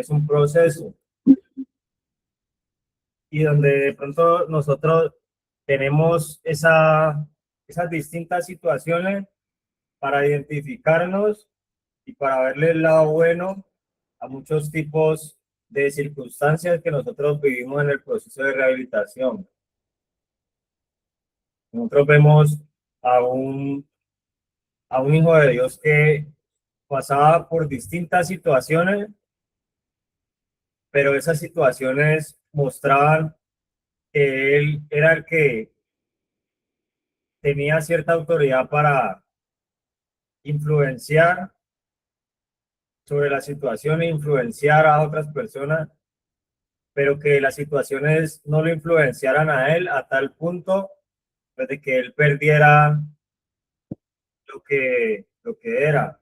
es un proceso y donde de pronto nosotros tenemos esas distintas situaciones para identificarnos y para verle el lado bueno a muchos tipos de circunstancias que nosotros vivimos en el proceso de rehabilitación. Nosotros vemos a a un hijo de Dios que pasaba por distintas situaciones, pero esas situaciones mostraban que él era el que tenía cierta autoridad para influenciar sobre la situación e influenciar a otras personas, pero que las situaciones no lo influenciaran a él a tal punto pues, de que él perdiera lo que era,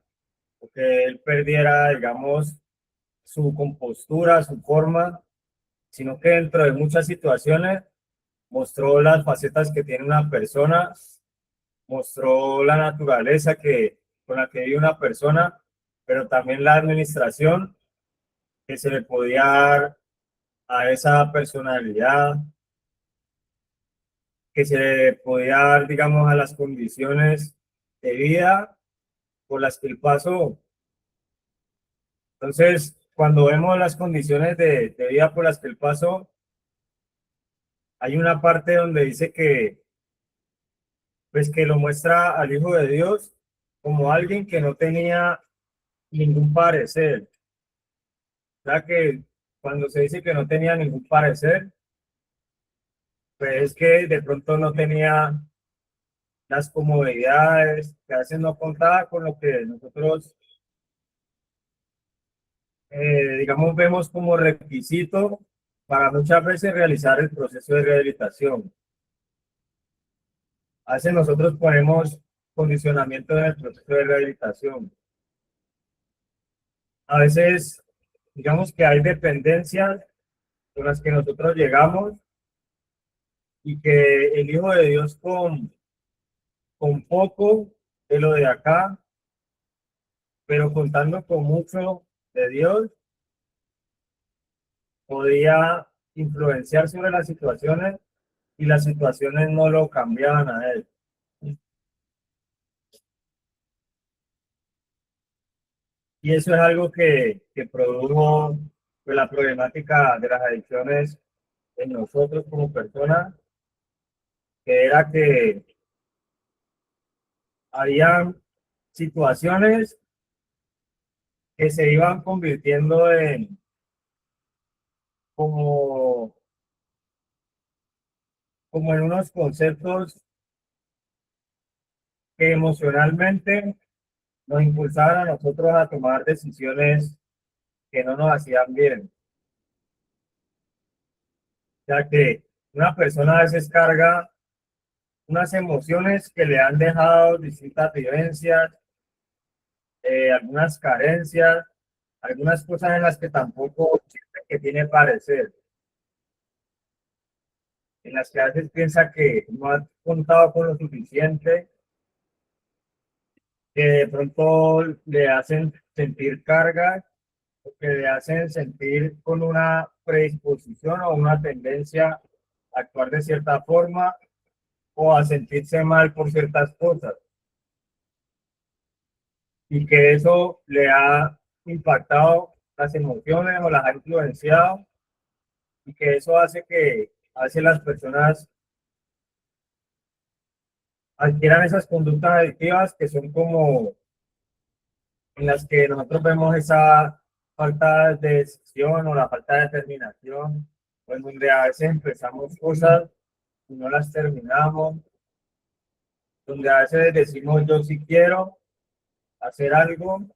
o que él perdiera, digamos, su compostura, su forma, sino que dentro de muchas situaciones mostró las facetas que tiene una persona, mostró la naturaleza con la que vive una persona, pero también la administración que se le podía dar a esa personalidad, que se le podía dar, digamos, a las condiciones de vida por las que él pasó. Entonces, cuando vemos las condiciones de vida por las que él pasó, hay una parte donde dice que, pues, que lo muestra al Hijo de Dios como alguien que no tenía ningún parecer. O sea que cuando se dice que no tenía ningún parecer, pues es que de pronto no tenía las comodidades, que a veces no contaba con lo que nosotros, digamos, vemos como requisito para muchas veces realizar el proceso de rehabilitación. A veces nosotros ponemos condicionamiento en el proceso de rehabilitación. A veces, digamos que hay dependencias con las que nosotros llegamos y que el Hijo de Dios con poco de lo de acá, pero contando con mucho de Dios, podía influenciar sobre las situaciones y las situaciones no lo cambiaban a él. Y eso es algo que produjo pues, la problemática de las adicciones en nosotros como personas, que era que había situaciones que se iban convirtiendo en como, como en unos conceptos que emocionalmente nos impulsaban a nosotros a tomar decisiones que no nos hacían bien. O sea que una persona a veces carga unas emociones que le han dejado distintas vivencias, algunas carencias, algunas cosas en las que tampoco siente que tiene parecer, en las que a veces piensa que no ha contado con lo suficiente, que de pronto le hacen sentir cargas, o que le hacen sentir con una predisposición o una tendencia a actuar de cierta forma o a sentirse mal por ciertas cosas. Y que eso le ha impactado las emociones o las ha influenciado y que eso hace que hace las personas adquieran esas conductas adictivas que son como en las que nosotros vemos esa falta de decisión o la falta de determinación, o en donde a veces empezamos cosas y no las terminamos, donde a veces decimos yo sí quiero hacer algo,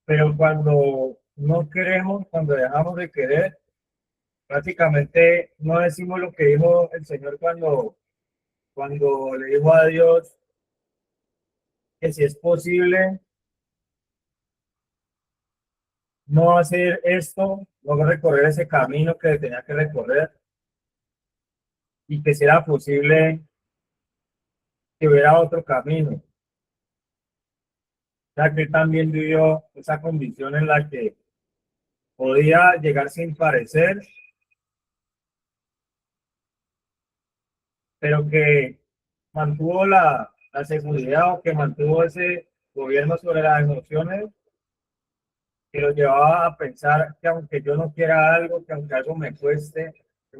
pero cuando no queremos, cuando dejamos de querer, prácticamente no decimos lo que dijo el Señor cuando le dijo a Dios que si es posible no hacer esto, no recorrer ese camino que tenía que recorrer y que si era posible que hubiera otro camino. ya que también vivió esa condición en la que podía llegar sin parecer, pero que mantuvo la seguridad o que mantuvo ese gobierno sobre las emociones que lo llevaba a pensar que aunque yo no quiera algo, que aunque algo me cueste,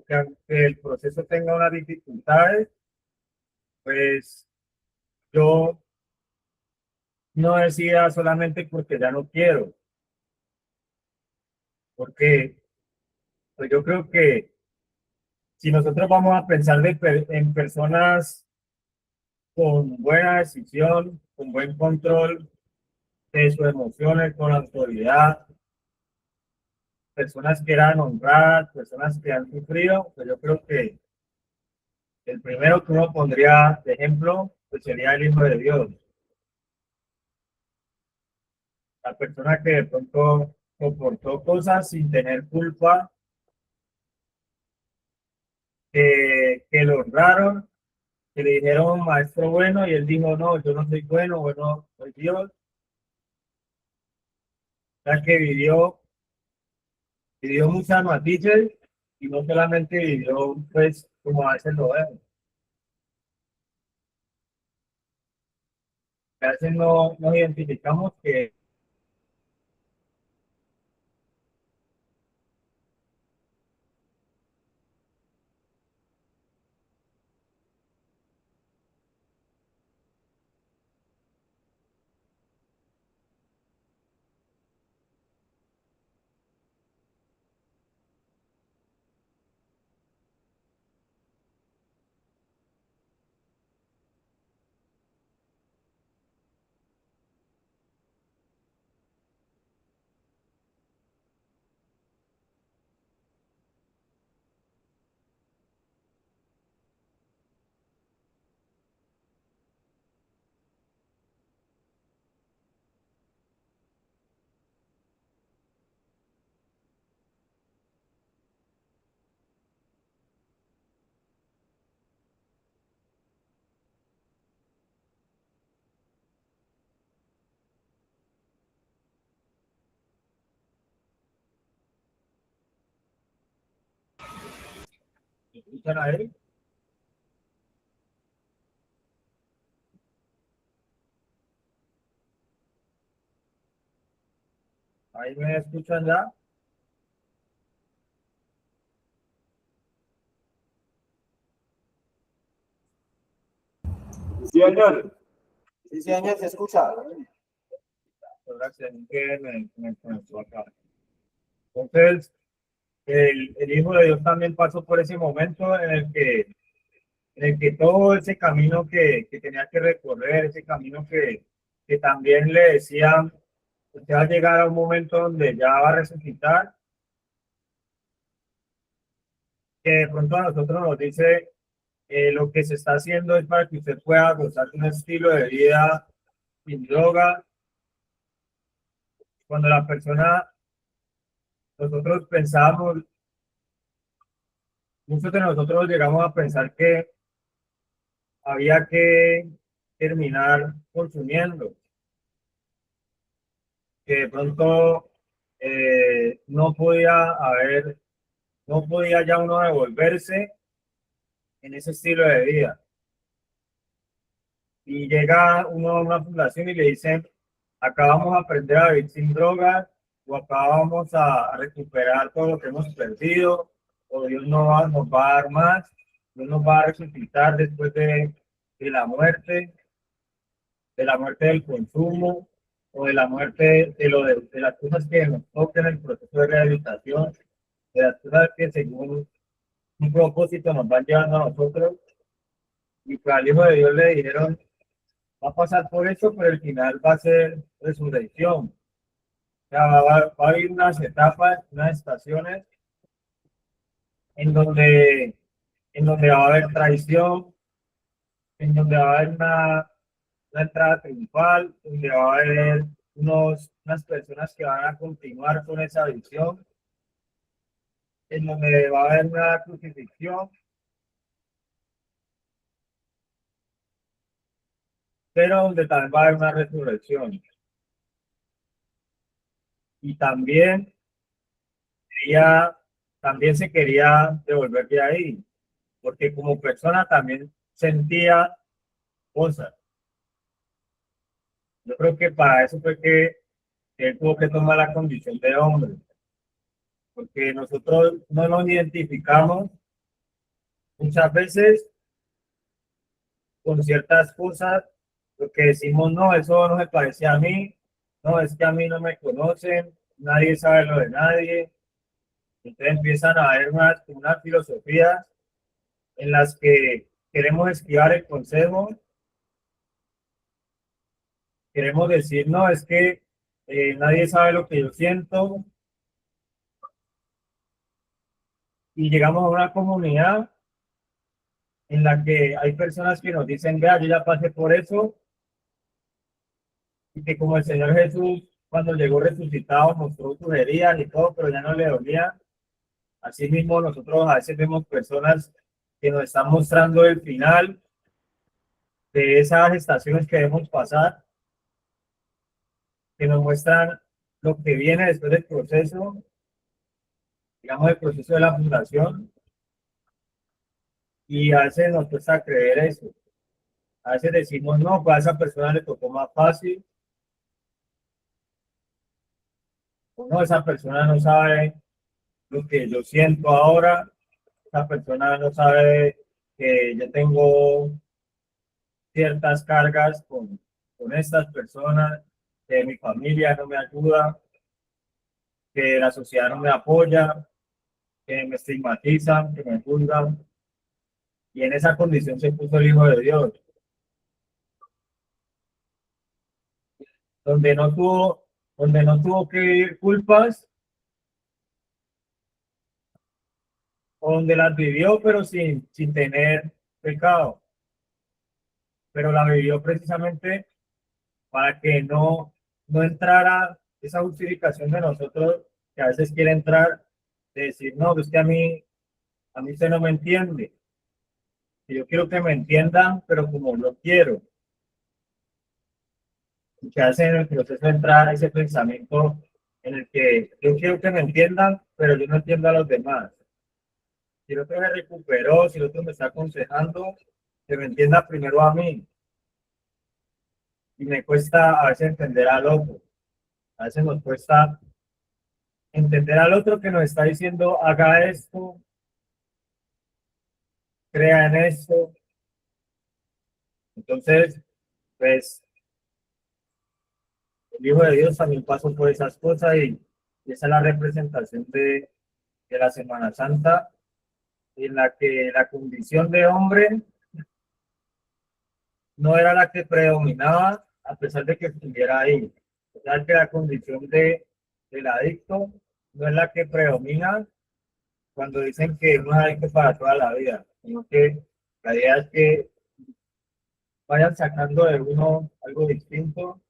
que aunque el proceso tenga unas dificultades, pues yo no decida solamente porque ya no quiero, porque pues yo creo que si nosotros vamos a pensar en personas con buena decisión, con buen control de sus emociones, con autoridad, personas que eran honradas, personas que han sufrido, pues yo creo que el primero que uno pondría de ejemplo pues sería el Hijo de Dios, la persona que de pronto soportó cosas sin tener culpa, que lo honraron, que le dijeron maestro bueno y él dijo no, yo no soy bueno, bueno, soy Dios, ya que vivió muchas matices y no solamente vivió pues como a veces lo vemos, que a veces no nos identificamos que escuchan a él, ahí me escuchan ya. Sí, señor. Sí, señor, se escucha. Gracias, que me conectó acá. Entonces, el Hijo de Dios también pasó por ese momento en el que todo ese camino que tenía que recorrer, ese camino que también le decían, usted va a llegar a un momento donde ya va a resucitar, que de pronto a nosotros nos dice, lo que se está haciendo es para que usted pueda gozar de un estilo de vida sin droga, cuando la persona, nosotros pensamos, muchos de nosotros llegamos a pensar que había que terminar consumiendo, que de pronto no podía ya uno devolverse en ese estilo de vida. Y llega uno a una fundación y le dicen, acá vamos a aprender a vivir sin drogas, o acá vamos a recuperar todo lo que hemos perdido, o Dios nos va a dar más, Dios nos va a resucitar después de la muerte del consumo, o de la muerte de las cosas que nos tocan en el proceso de rehabilitación, de las cosas que según un propósito nos van llevando a nosotros. Y que al Hijo de Dios le dijeron, va a pasar por eso, pero el final va a ser resurrección. O sea, va a haber unas etapas, unas estaciones en donde, en donde va a haber traición, en donde va a haber una entrada triunfal, donde va a haber unas personas que van a continuar con esa visión, en donde va a haber una crucifixión, pero donde también va a haber una resurrección. y también se quería devolver de ahí, porque como persona también sentía cosas. Yo creo que para eso fue que él tuvo que tomar la condición de hombre, porque nosotros no nos identificamos muchas veces con ciertas cosas, porque decimos, no, eso no me parece a mí, no, es que a mí no me conocen, nadie sabe lo de nadie. Entonces empiezan a haber unas filosofías en las que queremos esquivar el consejo, queremos decir, no, es que nadie sabe lo que yo siento, y llegamos a una comunidad en la que hay personas que nos dicen, vea, yo ya pasé por eso, y que como el Señor Jesús cuando llegó resucitado mostró sus heridas y todo, pero ya no le dolía. Así mismo nosotros a veces vemos personas que nos están mostrando el final de esas estaciones que debemos pasar, que nos muestran lo que viene después del proceso, digamos el proceso de la fundación, y a veces nos cuesta creer eso. A veces decimos, no, pues a esa persona le tocó más fácil, o no, esa persona no sabe lo que yo siento ahora, esa persona no sabe que yo tengo ciertas cargas con estas personas, que mi familia no me ayuda, que la sociedad no me apoya, que me estigmatizan, que me juzgan. Y en esa condición se puso el Hijo de Dios, donde no tuvo, donde no tuvo que vivir culpas, donde las vivió, pero sin tener pecado. Pero la vivió precisamente para que no entrara esa justificación de nosotros, que a veces quiere entrar, de decir, no, es que a mí usted no me entiende. Que yo quiero que me entiendan, pero como yo quiero. Y que hace en el proceso de entrar ese pensamiento en el que yo quiero que me entiendan, pero yo no entiendo a los demás. Si el otro me recuperó, si el otro me está aconsejando, que me entienda primero a mí. Y me cuesta a veces entender al otro. A veces nos cuesta entender al otro que nos está diciendo, haga esto, crea en esto. Entonces, pues, el Hijo de Dios también pasó por esas cosas y esa es la representación de la Semana Santa, en la que la condición de hombre no era la que predominaba, a pesar de que estuviera ahí. O sea, que la condición del adicto no es la que predomina cuando dicen que uno es adicto para toda la vida, sino que la idea es que vayan sacando de uno algo distinto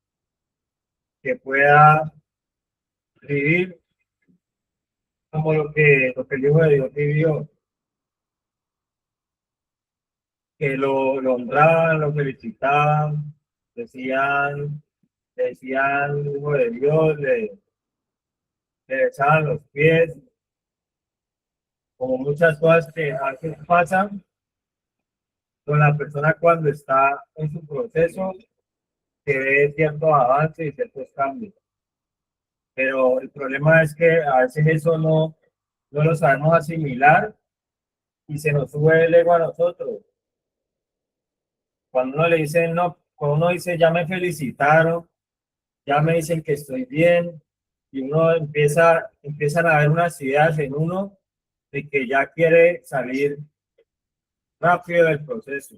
que pueda vivir como lo que el Hijo de Dios vivió, que lo honraban, lo felicitaban, decían, decían Hijo de Dios, le besaban los pies, como muchas cosas que a veces pasan con la persona cuando está en su proceso, que ve ciertos avances y ciertos cambios. Pero el problema es que a veces eso no lo sabemos asimilar y se nos sube el ego a nosotros. Cuando uno le dice, no, cuando uno dice, ya me felicitaron, ya me dicen que estoy bien, y uno empiezan a haber unas ideas en uno de que ya quiere salir rápido del proceso,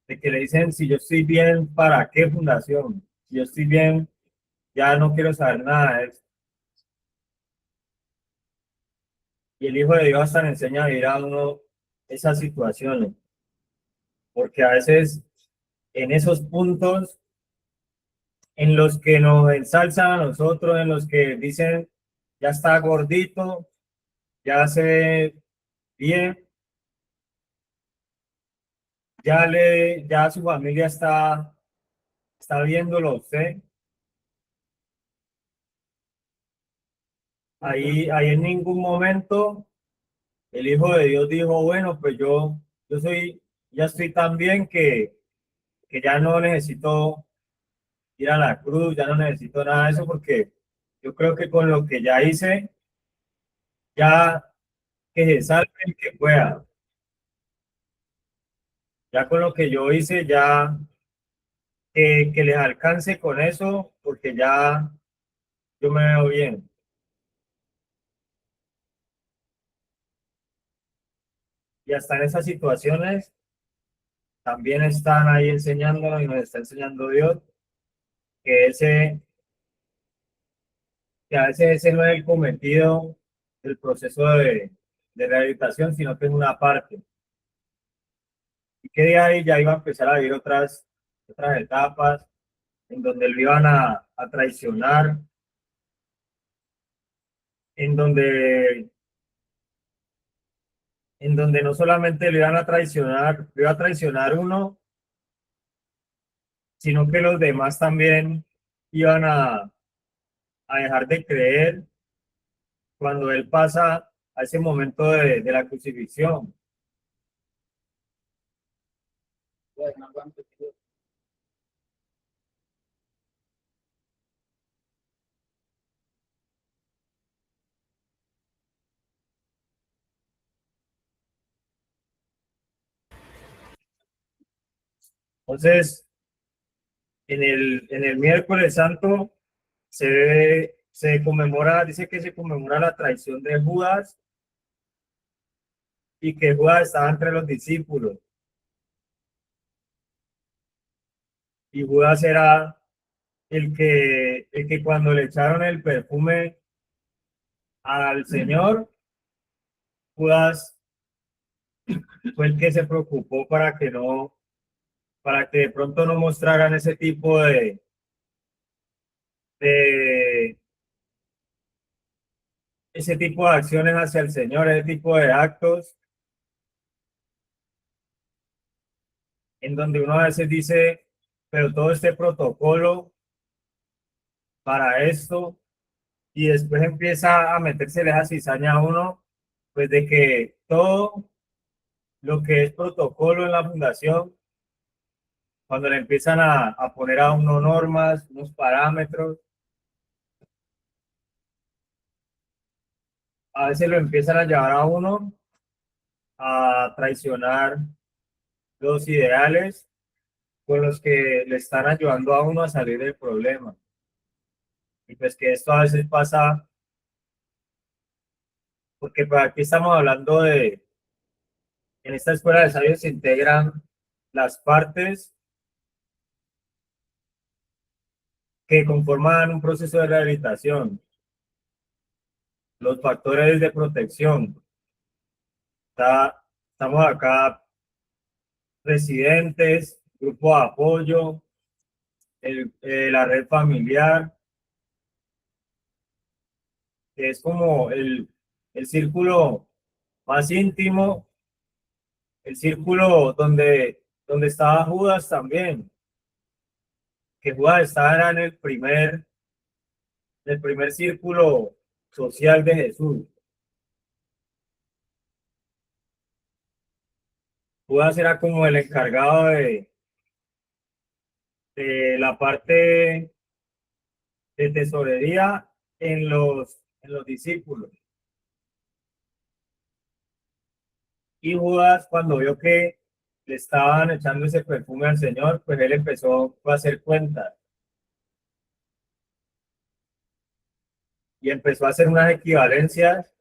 de que le dicen, si yo estoy bien, ¿para qué fundación? Si yo estoy bien, ya no quiero saber nada de eso. Y el Hijo de Dios hasta le enseña a vivir a uno esas situaciones, porque a veces en esos puntos en los que nos ensalzan a nosotros, en los que dicen, ya está gordito, ya se ve bien, ya su familia está está viéndolo a usted. Ahí en ningún momento el Hijo de Dios dijo, bueno, pues ya estoy tan bien que ya no necesito ir a la cruz, ya no necesito nada de eso, porque yo creo que con lo que ya hice, ya que se salve el que pueda. Ya con lo que yo hice, ya que les alcance con eso, porque ya yo me veo bien. Y hasta en esas situaciones también están ahí enseñándonos y nos está enseñando Dios que que a veces ese no es el cometido del proceso de rehabilitación, sino que es una parte. Y que de ahí ya iba a empezar a vivir otras etapas en donde lo iban a traicionar, en donde, en donde no solamente lo iban a traicionar, lo iba a traicionar uno, sino que los demás también iban a dejar de creer cuando él pasa a ese momento de la crucifixión. Entonces, en el miércoles santo se conmemora, dice que se conmemora la traición de Judas y que Judas estaba entre los discípulos. Y Judas era el que cuando le echaron el perfume al Señor, Judas fue el que se preocupó para que de pronto no mostraran ese tipo de ese tipo de acciones hacia el Señor, ese tipo de actos en donde uno a veces dice, pero todo este protocolo para esto, y después empieza a metérsele esa cizaña a uno, pues de que todo lo que es protocolo en la fundación, cuando le empiezan a poner a uno normas, unos parámetros, a veces lo empiezan a llevar a uno a traicionar los ideales con los que le están ayudando a uno a salir del problema. Y pues que esto a veces pasa, porque pues aquí estamos hablando en esta escuela de sabios se integran las partes que conforman un proceso de rehabilitación, los factores de protección. Estamos acá residentes, grupo de apoyo, la red familiar, que es como el círculo más íntimo, el círculo donde estaba Judas también, que Judas estaba en el primer círculo social de Jesús. Judas era como el encargado de la parte de tesorería en los discípulos. Y Judas, cuando vio que le estaban echando ese perfume al Señor, pues él empezó a hacer cuentas y empezó a hacer unas equivalencias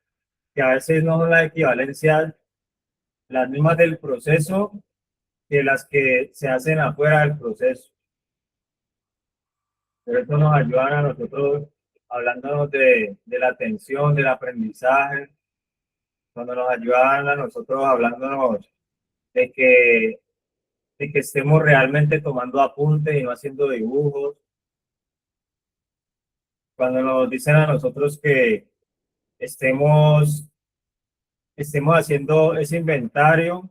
que a veces no son las equivalencias las mismas del proceso que las que se hacen afuera del proceso. Pero eso nos ayuda a nosotros, hablándonos de la atención, del aprendizaje, cuando nos ayudan a nosotros hablándonos de de que estemos realmente tomando apuntes y no haciendo dibujos, cuando nos dicen a nosotros que estemos, estemos haciendo ese inventario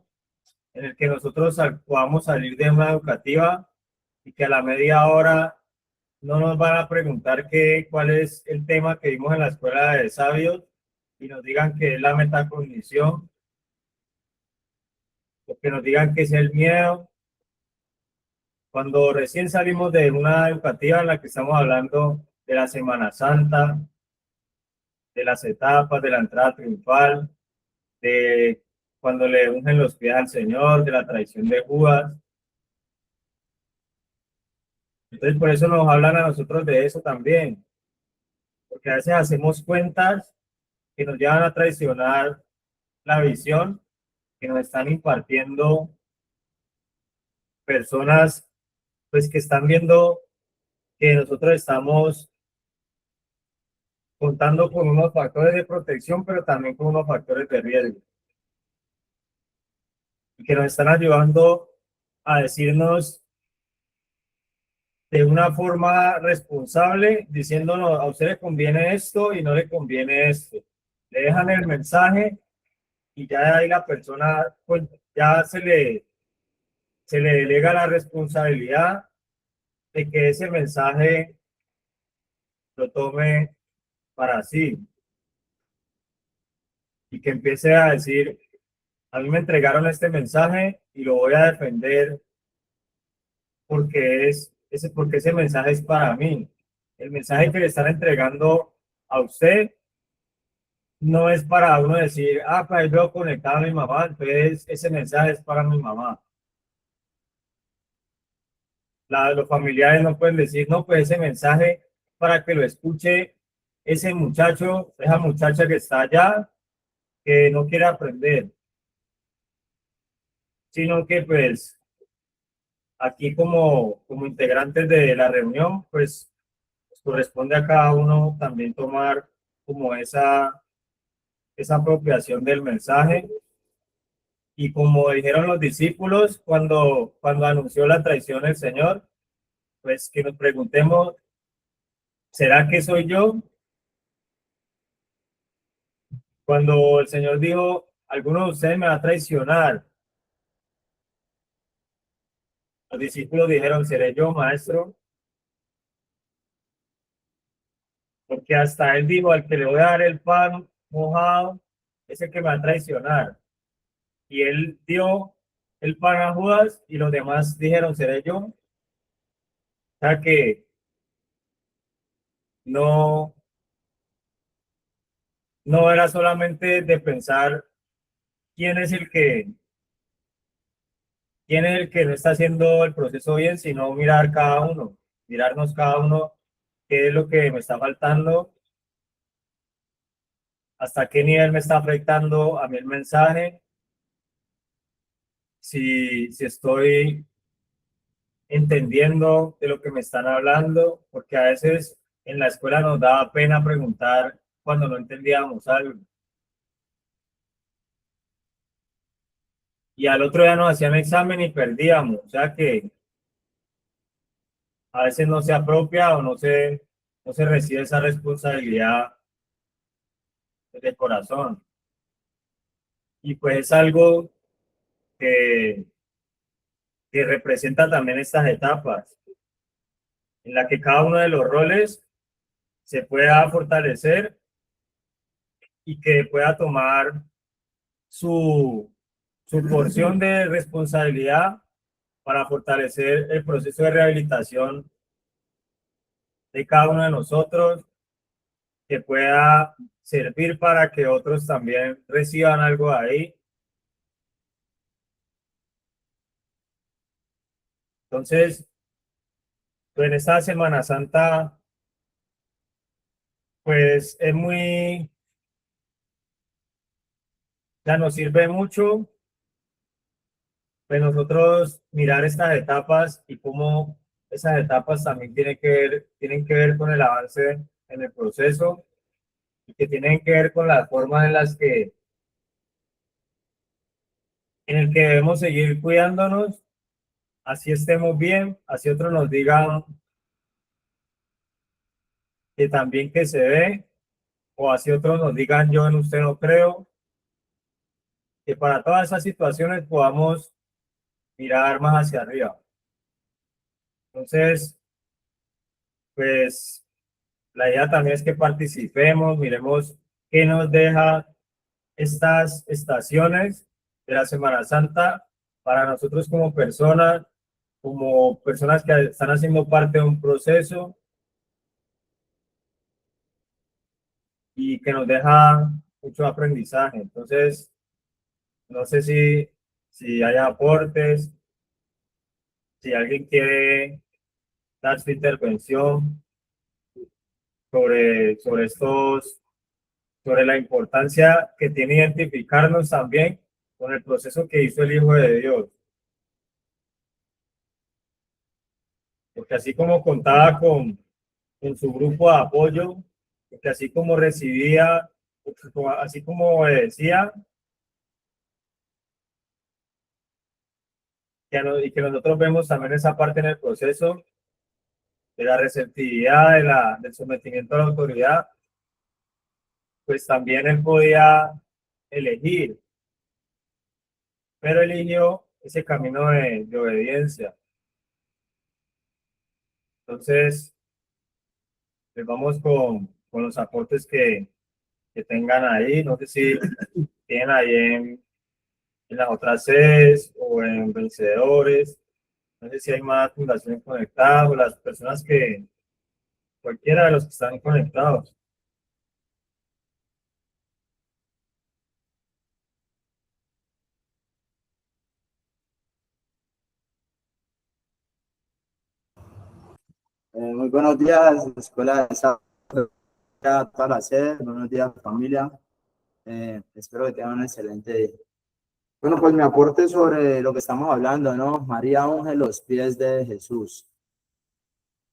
en el que nosotros podamos salir de una educativa y que a la media hora no nos van a preguntar cuál es el tema que vimos en la escuela de sabios y nos digan que es la metacognición, o que nos digan que es el miedo. Cuando recién salimos de una educativa en la que estamos hablando de la Semana Santa, de las etapas, de la entrada triunfal, de cuando le ungen los pies al Señor, de la traición de Judas. Entonces, por eso nos hablan a nosotros de eso también, porque a veces hacemos cuentas que nos llevan a traicionar la visión que nos están impartiendo personas, pues que están viendo que nosotros estamos contando con unos factores de protección, pero también con unos factores de riesgo, y que nos están ayudando a decirnos de una forma responsable, diciéndonos, a usted le conviene esto y no le conviene esto. Le dejan el mensaje y ya ahí la persona, pues ya se le delega la responsabilidad de que ese mensaje lo tome para sí y que empiece a decir, a mí me entregaron este mensaje y lo voy a defender porque ese mensaje es para mí. El mensaje que le están entregando a usted no es para uno decir, ah, pues ahí veo conectado a mi mamá, entonces ese mensaje es para mi mamá. Los familiares no pueden decir, no, pues ese mensaje para que lo escuche ese muchacho, esa muchacha que está allá, que no quiere aprender, sino que pues aquí como integrantes de la reunión, pues corresponde a cada uno también tomar como esa apropiación del mensaje. Y como dijeron los discípulos cuando anunció la traición del Señor, pues que nos preguntemos, ¿será que soy yo? Cuando el Señor dijo, alguno de ustedes me va a traicionar, los discípulos dijeron, ¿seré yo, maestro? Porque hasta él dijo, al que le voy a dar el pan mojado, es el que me va a traicionar. Y él dio el pan a Judas y los demás dijeron, ¿seré yo? O sea que no, no era solamente de pensar quién es quién es el que no está haciendo el proceso bien, sino mirar cada uno, mirarnos cada uno qué es lo que me está faltando, hasta qué nivel me está afectando a mí el mensaje, si estoy entendiendo de lo que me están hablando, porque a veces en la escuela nos daba pena preguntar cuando no entendíamos algo. Y al otro día nos hacían examen y perdíamos. O sea que a veces no se apropia o no se recibe esa responsabilidad de corazón. Y pues es algo que, que representa también estas etapas, en la que cada uno de los roles se pueda fortalecer y que pueda tomar su, su porción de responsabilidad para fortalecer el proceso de rehabilitación de cada uno de nosotros, que pueda servir para que otros también reciban algo de ahí. Entonces, pues en esta Semana Santa, pues es muy, ya nos sirve mucho, pues nosotros mirar estas etapas y cómo esas etapas también tienen que ver con el avance en el proceso y que tienen que ver con las formas en las en el que debemos seguir cuidándonos, así estemos bien, así otros nos digan que también que se ve, o así otros nos digan yo en usted no creo, que para todas esas situaciones podamos mirar más hacia arriba. Entonces, pues la idea también es que participemos, miremos qué nos deja estas estaciones de la Semana Santa para nosotros como personas que están haciendo parte de un proceso y que nos deja mucho aprendizaje. Entonces, no sé si hay aportes, si alguien quiere dar su intervención sobre la importancia que tiene identificarnos también con el proceso que hizo el Hijo de Dios. Porque así como contaba con su grupo de apoyo, porque así como recibía, así como obedecía, y que nosotros vemos también esa parte en el proceso de la receptividad, del sometimiento a la autoridad, pues también él podía elegir, pero eligió ese camino de obediencia. Entonces, pues vamos con los aportes que tengan ahí. No sé si tienen ahí en las otras sedes o en vencedores. No sé si hay más fundaciones conectadas o las personas cualquiera de los que están conectados. Muy buenos días, Escuela de Sábado, toda la sede. Buenos días, familia. Espero que tengan un excelente día. Bueno, pues mi aporte sobre lo que estamos hablando, ¿no? María unge los pies de Jesús.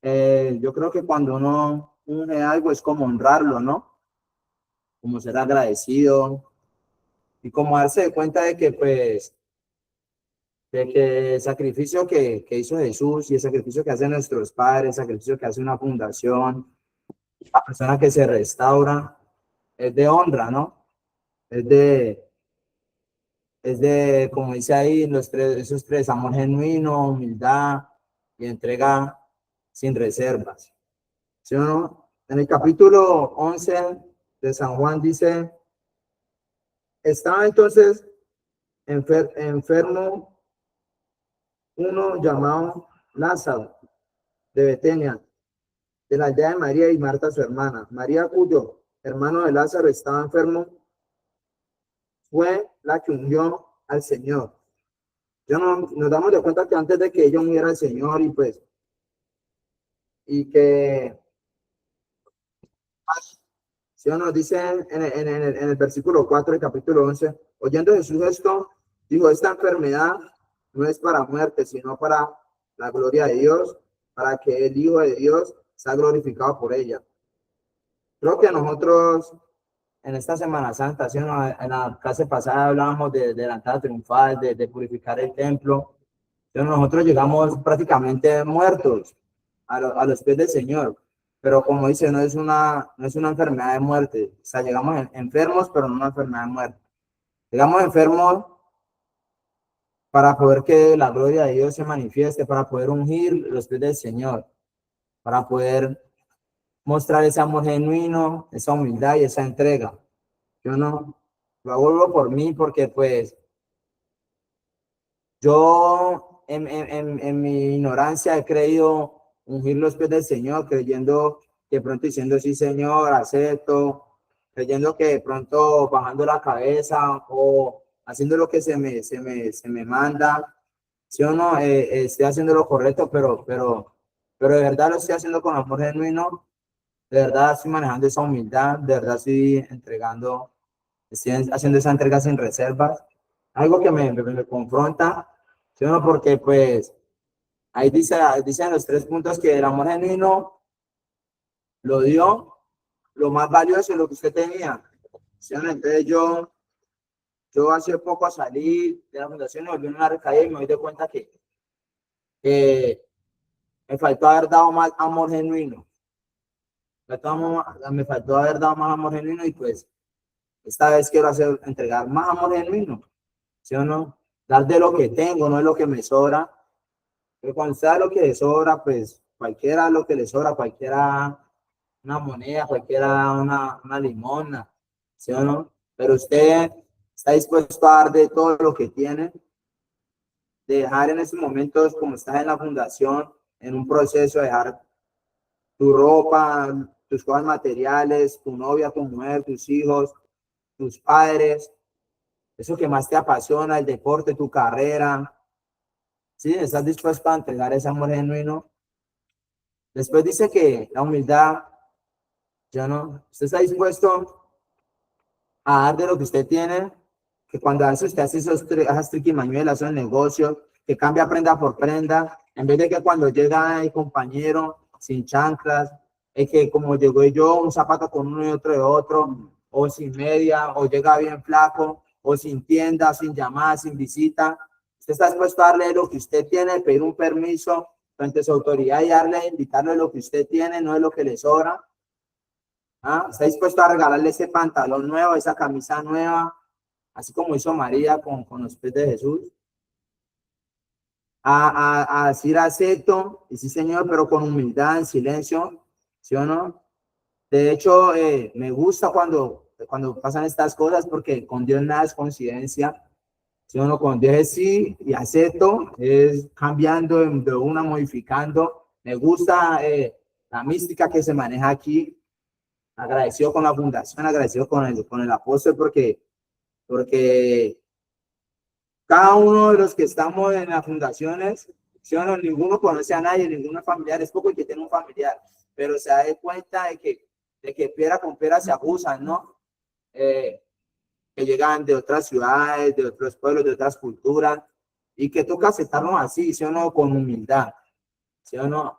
Yo creo que cuando uno unge algo es como honrarlo, ¿no? Como ser agradecido y como darse cuenta de que, pues, de que el sacrificio que hizo Jesús y el sacrificio que hacen nuestros padres, el sacrificio que hace una fundación, la persona que se restaura, es de honra, ¿no? Es de, como dice ahí, esos tres, amor genuino, humildad y entrega sin reservas. ¿Sí o no? En el capítulo 11 de San Juan dice, estaba entonces enfermo uno llamado Lázaro de Betania, de la aldea de María y Marta su hermana. María, cuyo hermano de Lázaro estaba enfermo, fue la que ungió al Señor. Nos damos de cuenta que antes de que ella uniera al Señor y que, si nos dice en el versículo 4 del capítulo 11, oyendo Jesús esto, dijo, esta enfermedad no es para muerte, sino para la gloria de Dios, para que el Hijo de Dios sea glorificado por ella. Creo que nosotros en esta Semana Santa, ¿sí? En la clase pasada hablábamos de la entrada triunfal, de purificar el templo. Entonces nosotros llegamos prácticamente muertos a los pies del Señor. Pero como dice, no es una enfermedad de muerte. O sea, llegamos enfermos, pero no una enfermedad de muerte. Llegamos enfermos para poder que la gloria de Dios se manifieste, para poder ungir los pies del Señor, para poder mostrar ese amor genuino, esa humildad y esa entrega. Yo no lo hago por mí porque pues yo en mi ignorancia he creído ungir los pies del Señor, creyendo que pronto diciendo sí, Señor, acepto, creyendo que de pronto bajando la cabeza o haciendo lo que se me manda, sí o no, estoy haciendo lo correcto, pero de verdad lo estoy haciendo con amor genuino, de verdad estoy manejando esa humildad, de verdad estoy haciendo esa entrega sin reservas, algo que me confronta, ¿sí o no? Porque pues ahí dicen los 3 puntos que el amor genuino lo dio, lo más valioso, lo que usted tenía. ¿Sí o no? Entonces yo hace poco salí de la fundación y volví en una recaída y me doy cuenta que me faltó haber dado más amor genuino. Me faltó haber dado más amor genuino y pues esta vez quiero entregar más amor genuino, ¿sí o no? Dar de lo que tengo, no de lo que me sobra, Pero cuando usted da lo que le sobra, pues cualquiera lo que le sobra, cualquiera una moneda, cualquiera una limosna, ¿sí o no? Pero usted está dispuesto a dar de todo lo que tiene, de dejar en estos momentos, como estás en la fundación, en un proceso de dejar tu ropa, tus cosas materiales, tu novia, tu mujer, tus hijos, tus padres, eso que más te apasiona, el deporte, tu carrera, ¿sí? ¿Estás dispuesto a entregar ese amor genuino? Después dice que la humildad, yo no, usted está dispuesto a dar de lo que usted tiene, que cuando hace usted hace esas triquimañuelas, esos negocios, que cambia prenda por prenda, en vez de que cuando llega el compañero sin chanclas, es que como llegó yo, un zapato con uno y otro de otro, o sin media, o llega bien flaco, o sin tienda, sin llamada, sin visita. Usted está dispuesto a darle lo que usted tiene, pedir un permiso frente a su autoridad y darle, invitarle lo que usted tiene, no es lo que le sobra. ¿Ah? ¿Está dispuesto a regalarle ese pantalón nuevo, esa camisa nueva, así como hizo María con los pies de Jesús? A decir acepto, y sí señor, pero con humildad, en silencio, ¿sí o no? De hecho, me gusta cuando pasan estas cosas porque con Dios nada es coincidencia, ¿sí o no? Con Dios es sí y acepto, es cambiando de una, modificando. Me gusta la mística que se maneja aquí, agradecido con la fundación, agradecido con el apóstol porque cada uno de los que estamos en las fundaciones, ¿sí o no? Ninguno conoce a nadie, ninguno es familiar, es poco el que tiene un familiar, pero se da cuenta de que pera con pera se abusan, ¿no? Que llegan de otras ciudades, de otros pueblos, de otras culturas, y que toca aceptarnos así, ¿sí o no? Con humildad, ¿sí o no?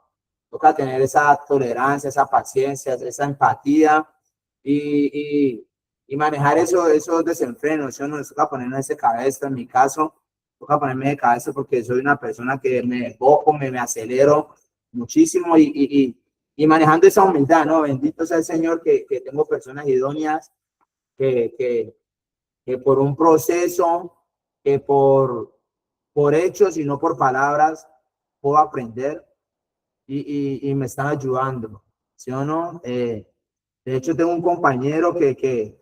Toca tener esa tolerancia, esa paciencia, esa empatía y manejar esos desenfrenos. Yo no les toca ponerme ese cabeza, en mi caso, toca ponerme de cabeza porque soy una persona que me enfoco, me acelero muchísimo y manejando esa humildad, ¿no? Bendito sea el Señor que tengo personas idóneas que, que, que por un proceso, que por hechos y no por palabras, puedo aprender y me están ayudando, ¿sí o no? De hecho, tengo un compañero que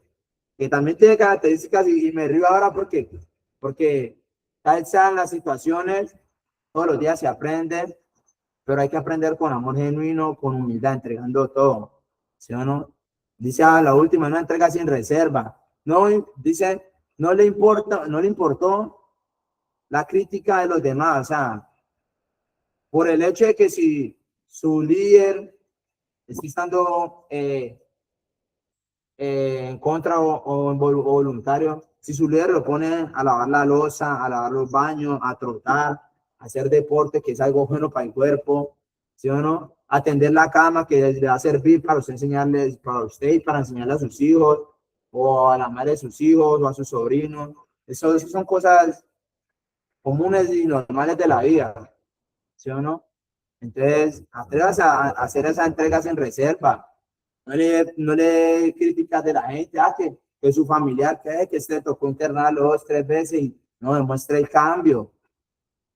también tiene características y me río ahora porque tal sean las situaciones, todos los días se aprende, pero hay que aprender con amor genuino, con humildad, entregando todo, ¿sí o no? Dice a la última, no entrega sin reserva. No, dice, no le importó la crítica de los demás, o sea, por el hecho de que si su líder está estando en contra o voluntario, si su líder lo pone a lavar la loza, a lavar los baños, a trotar, a hacer deporte, que es algo bueno para el cuerpo, ¿sí o no? Atender la cama, que le va a servir para usted enseñarles, para usted y para enseñarle a sus hijos, o a la madre de sus hijos, o a sus sobrinos. Eso son cosas comunes y normales de la vida, ¿sí o no? Entonces, atrévase a hacer esa entrega sin reserva. No le criticas de la gente, que su familiar, que se tocó internar 2, 3 veces y no demuestre el cambio.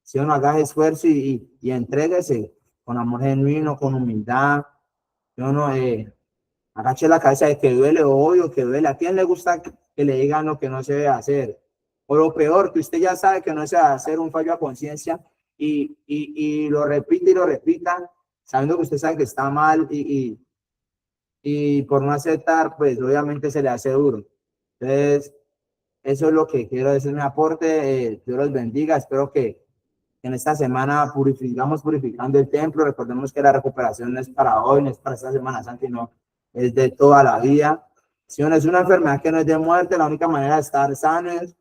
Si uno haga esfuerzo y entréguese con amor genuino, con humildad. Si uno agache la cabeza de que duele, obvio que duele. ¿A quién le gusta que le digan lo que no se debe hacer? O lo peor, que usted ya sabe que no se va a hacer un fallo a conciencia y lo repite y lo repita, sabiendo que usted sabe que está mal y por no aceptar, pues obviamente se le hace duro. Entonces, eso es lo que quiero decir, mi aporte. Dios los bendiga. Espero que en esta semana sigamos purificando el templo. Recordemos que la recuperación no es para hoy, no es para esta Semana Santa, sino es de toda la vida. Si no es una enfermedad que no es de muerte, la única manera de estar sanos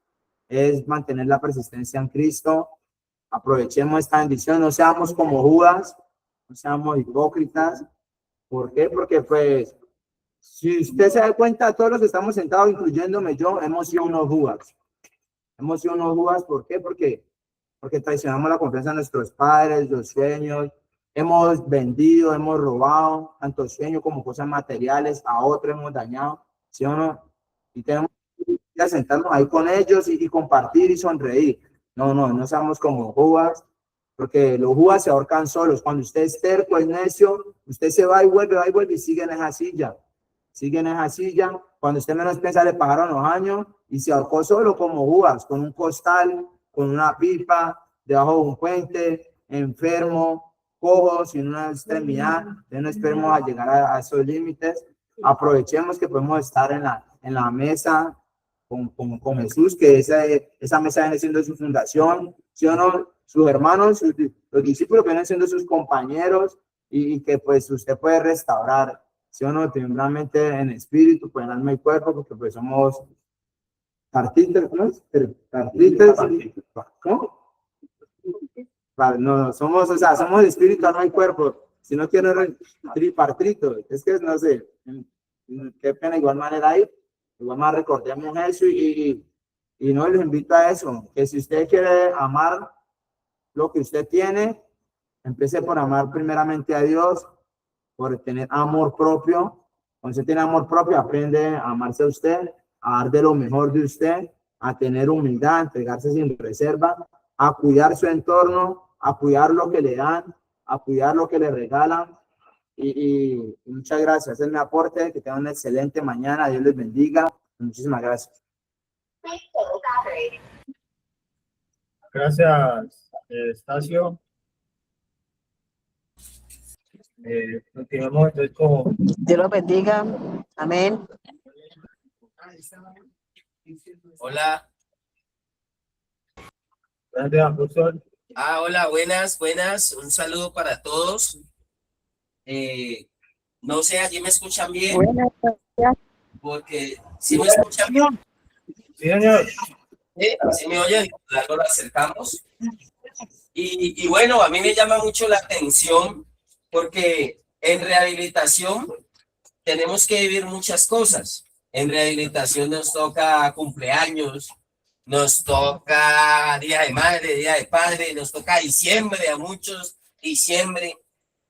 es mantener la persistencia en Cristo. Aprovechemos esta bendición, no seamos como Judas, no seamos hipócritas. ¿Por qué? Porque pues si usted se da cuenta, todos los que estamos sentados, incluyéndome yo, hemos sido unos Judas. Hemos sido unos Judas, ¿por qué? Porque traicionamos la confianza de nuestros padres, los sueños. Hemos vendido, hemos robado, tanto sueños como cosas materiales, a otros hemos dañado, ¿sí o no? Y tenemos que sentarnos ahí con ellos y compartir y sonreír. No seamos como Judas. porque los Judas se ahorcan solos. Cuando usted es terco, es necio, usted se va y vuelve y sigue en esa silla. Sigue en esa silla. Cuando usted menos piensa, le pasaron los años y se ahorcó solo como Judas, con un costal, con una pipa, debajo de un puente, enfermo, cojo, sin una extremidad. No esperemos a llegar a esos límites. Aprovechemos que podemos estar en la mesa con Jesús, que esa mesa viene siendo su fundación, ¿sí o no? Sus hermanos, los discípulos vienen siendo sus compañeros y que pues usted puede restaurar, ¿sí o no? Primeramente en espíritu, pues en alma y cuerpo, porque pues somos partítes, ¿no? Partítes, ¿no? Vale, no, somos, o sea, somos espíritu, alma y cuerpo. Si no quieren tripartito, es que no sé, qué pena, igual manera ahí. Igual más recordemos eso y no les invito a eso, que si usted quiere amar lo que usted tiene, empiece por amar primeramente a Dios, por tener amor propio. Cuando usted tiene amor propio, aprende a amarse a usted, a dar de lo mejor de usted, a tener humildad, a entregarse sin reserva, a cuidar su entorno, a cuidar lo que le dan, a cuidar lo que le regalan. Y muchas gracias. Ese es mi aporte. Que tengan una excelente mañana. Dios les bendiga. Muchísimas gracias. Gracias, Estacio. Continuamos entonces con... Dios los bendiga. Amén. Hola. Gracias, profesor. Hola, buenas. Un saludo para todos. No sé, ¿allí me escuchan bien? Buenas tardes. Porque si me escuchan bien. Sí, señor. Si me oyen, algo lo acercamos. Y bueno, a mí me llama mucho la atención porque en rehabilitación tenemos que vivir muchas cosas. En rehabilitación nos toca cumpleaños, nos toca Día de Madre, Día de Padre, nos toca diciembre a muchos, diciembre.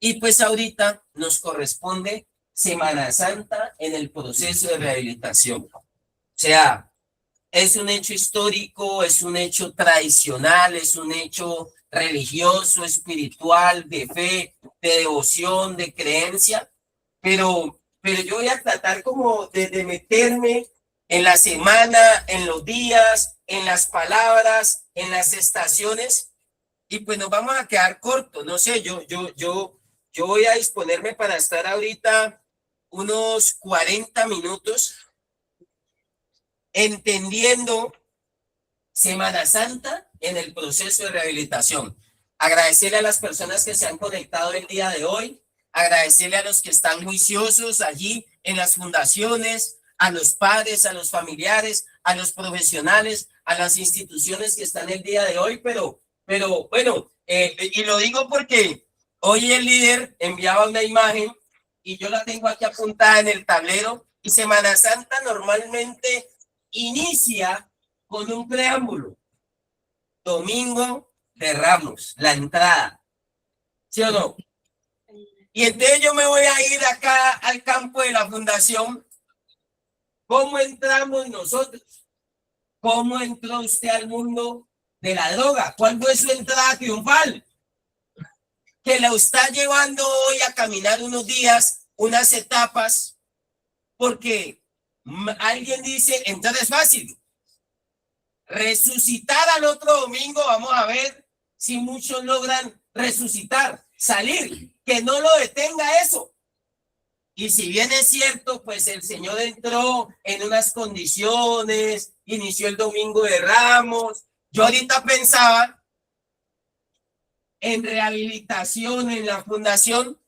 Y pues ahorita nos corresponde Semana Santa en el proceso de rehabilitación. O sea, es un hecho histórico, es un hecho tradicional, es un hecho religioso, espiritual, de fe, de devoción, de creencia, pero yo voy a tratar como de meterme en la semana, en los días, en las palabras, en las estaciones, y pues nos vamos a quedar cortos. No sé, yo voy a disponerme para estar ahorita unos 40 minutos entendiendo Semana Santa en el proceso de rehabilitación. Agradecerle a las personas que se han conectado el día de hoy, agradecerle a los que están juiciosos allí en las fundaciones, a los padres, a los familiares, a los profesionales, a las instituciones que están el día de hoy, pero bueno, y lo digo porque hoy el líder enviaba una imagen y yo la tengo aquí apuntada en el tablero, y Semana Santa normalmente inicia con un preámbulo. Domingo de Ramos, la entrada. ¿Sí o no? Y entonces yo me voy a ir acá al campo de la fundación. ¿Cómo entramos nosotros? ¿Cómo entró usted al mundo de la droga? ¿Cuándo es su entrada triunfal? Que la está llevando hoy a caminar unos días, unas etapas, porque alguien dice, entrar es fácil. Resucitar al otro domingo, vamos a ver si muchos logran resucitar, salir, que no lo detenga eso. Y si bien es cierto, pues el Señor entró en unas condiciones, inició el Domingo de Ramos. Yo ahorita pensaba en rehabilitación, en la fundación,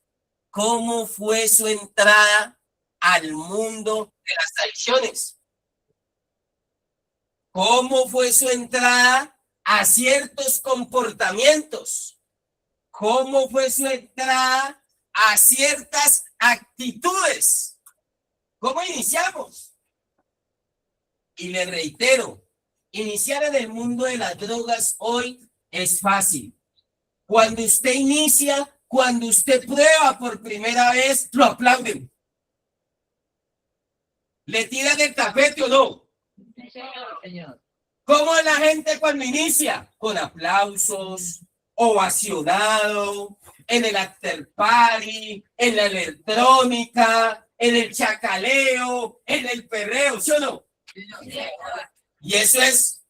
cómo fue su entrada al mundo de las adicciones. ¿Cómo fue su entrada a ciertos comportamientos? ¿Cómo fue su entrada a ciertas actitudes? ¿Cómo iniciamos? Y le reitero, iniciar en el mundo de las drogas hoy es fácil. Cuando usted inicia, cuando usted prueba por primera vez, lo aplauden. ¿Le tiran el tapete o no? Señor. ¿Cómo es la gente cuando inicia? Con aplausos, ovacionado, en el after party, en la electrónica, en el chacaleo, en el perreo, ¿sí o no? Y eso es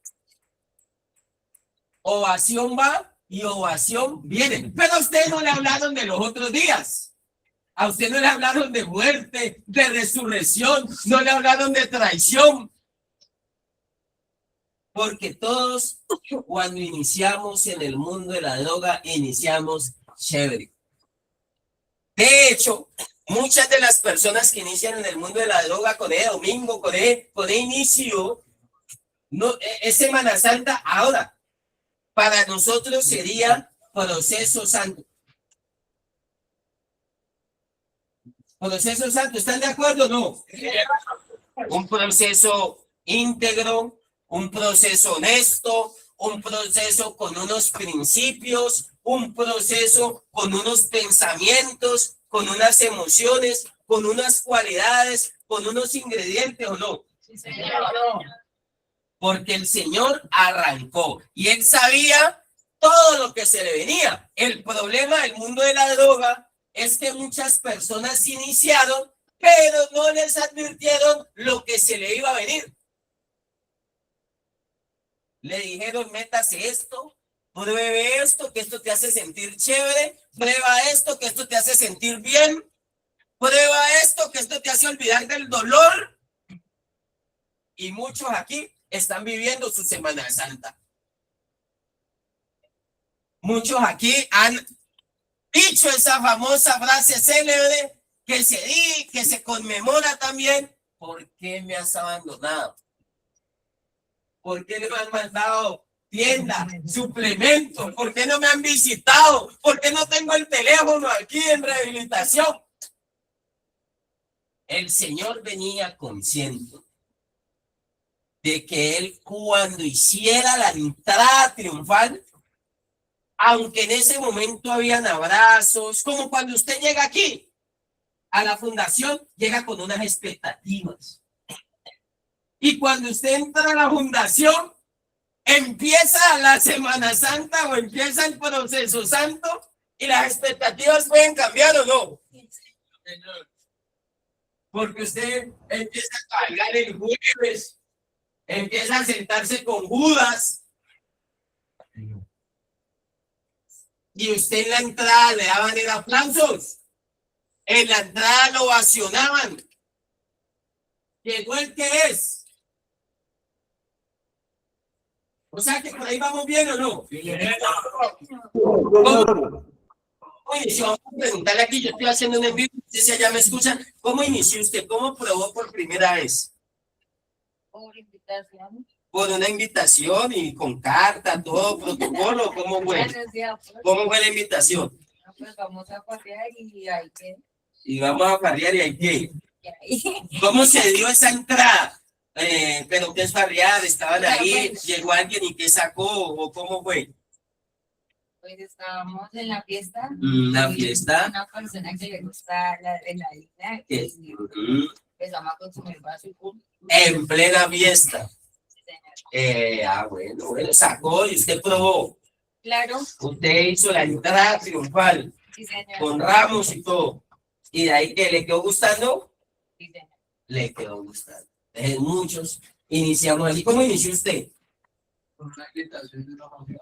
ovación va y ovación viene. Pero a usted no le hablaron de los otros días. A usted no le hablaron de muerte, de resurrección, no le hablaron de traición. Porque todos, cuando iniciamos en el mundo de la droga, iniciamos chévere. De hecho, muchas de las personas que inician en el mundo de la droga con el domingo, con el inicio, no, es Semana Santa. Ahora, para nosotros sería proceso santo. Proceso santo, ¿están de acuerdo o no? Un proceso íntegro, un proceso honesto, un proceso con unos principios, un proceso con unos pensamientos, con unas emociones, con unas cualidades, con unos ingredientes, ¿o no? Sí, señor. Porque el Señor arrancó y él sabía todo lo que se le venía. El problema del mundo de la droga es que muchas personas iniciaron, pero no les advirtieron lo que se le iba a venir. Le dijeron, métase esto, pruebe esto, que esto te hace sentir chévere, prueba esto, que esto te hace sentir bien, prueba esto, que esto te hace olvidar del dolor. Y muchos aquí están viviendo su Semana Santa. Muchos aquí han dicho esa famosa frase célebre que se conmemora también. ¿Por qué me has abandonado? ¿Por qué no me han mandado tienda, suplementos? ¿Por qué no me han visitado? ¿Por qué no tengo el teléfono aquí en rehabilitación? El Señor venía consciente de que él, cuando hiciera la entrada triunfal, aunque en ese momento habían abrazos, como cuando usted llega aquí a la fundación, llega con unas expectativas. Y cuando usted entra a la fundación, empieza la Semana Santa o empieza el proceso santo y las expectativas pueden cambiar, ¿o no? Porque usted empieza a cargar el jueves, empieza a sentarse con Judas. Y usted en la entrada le daban el aplausos. En la entrada lo ovacionaban. Llegó el que es. O sea que por ahí vamos bien, ¿o no? ¿Cómo inició? Vamos a preguntarle aquí. Yo estoy haciendo un envío. Si allá me escuchan. ¿Cómo inició usted? ¿Cómo probó por primera vez? Por invitación. Por una invitación y con carta, todo protocolo. ¿Cómo fue? ¿Cómo fue la invitación? Pues vamos a pasear y hay que. Y vamos a farrear y hay que. ¿Cómo se dio esa entrada? Pero que es farrear, estaban ahí, llegó alguien y qué sacó, o cómo fue. Pues estábamos en la fiesta. La fiesta. Una persona que le gusta la adrenalina. ¿Qué? Y empezamos a consumir vaso y pum. En plena fiesta. Sí, señor. Bueno, sacó y usted probó. Claro. Usted hizo la entrada triunfal, Sí, señor. con ramos y todo. Y de ahí que le quedó gustando, Sí, señor. le quedó gustando. Muchos iniciamos así. ¿Cómo inició usted? Con una invitación de una familia.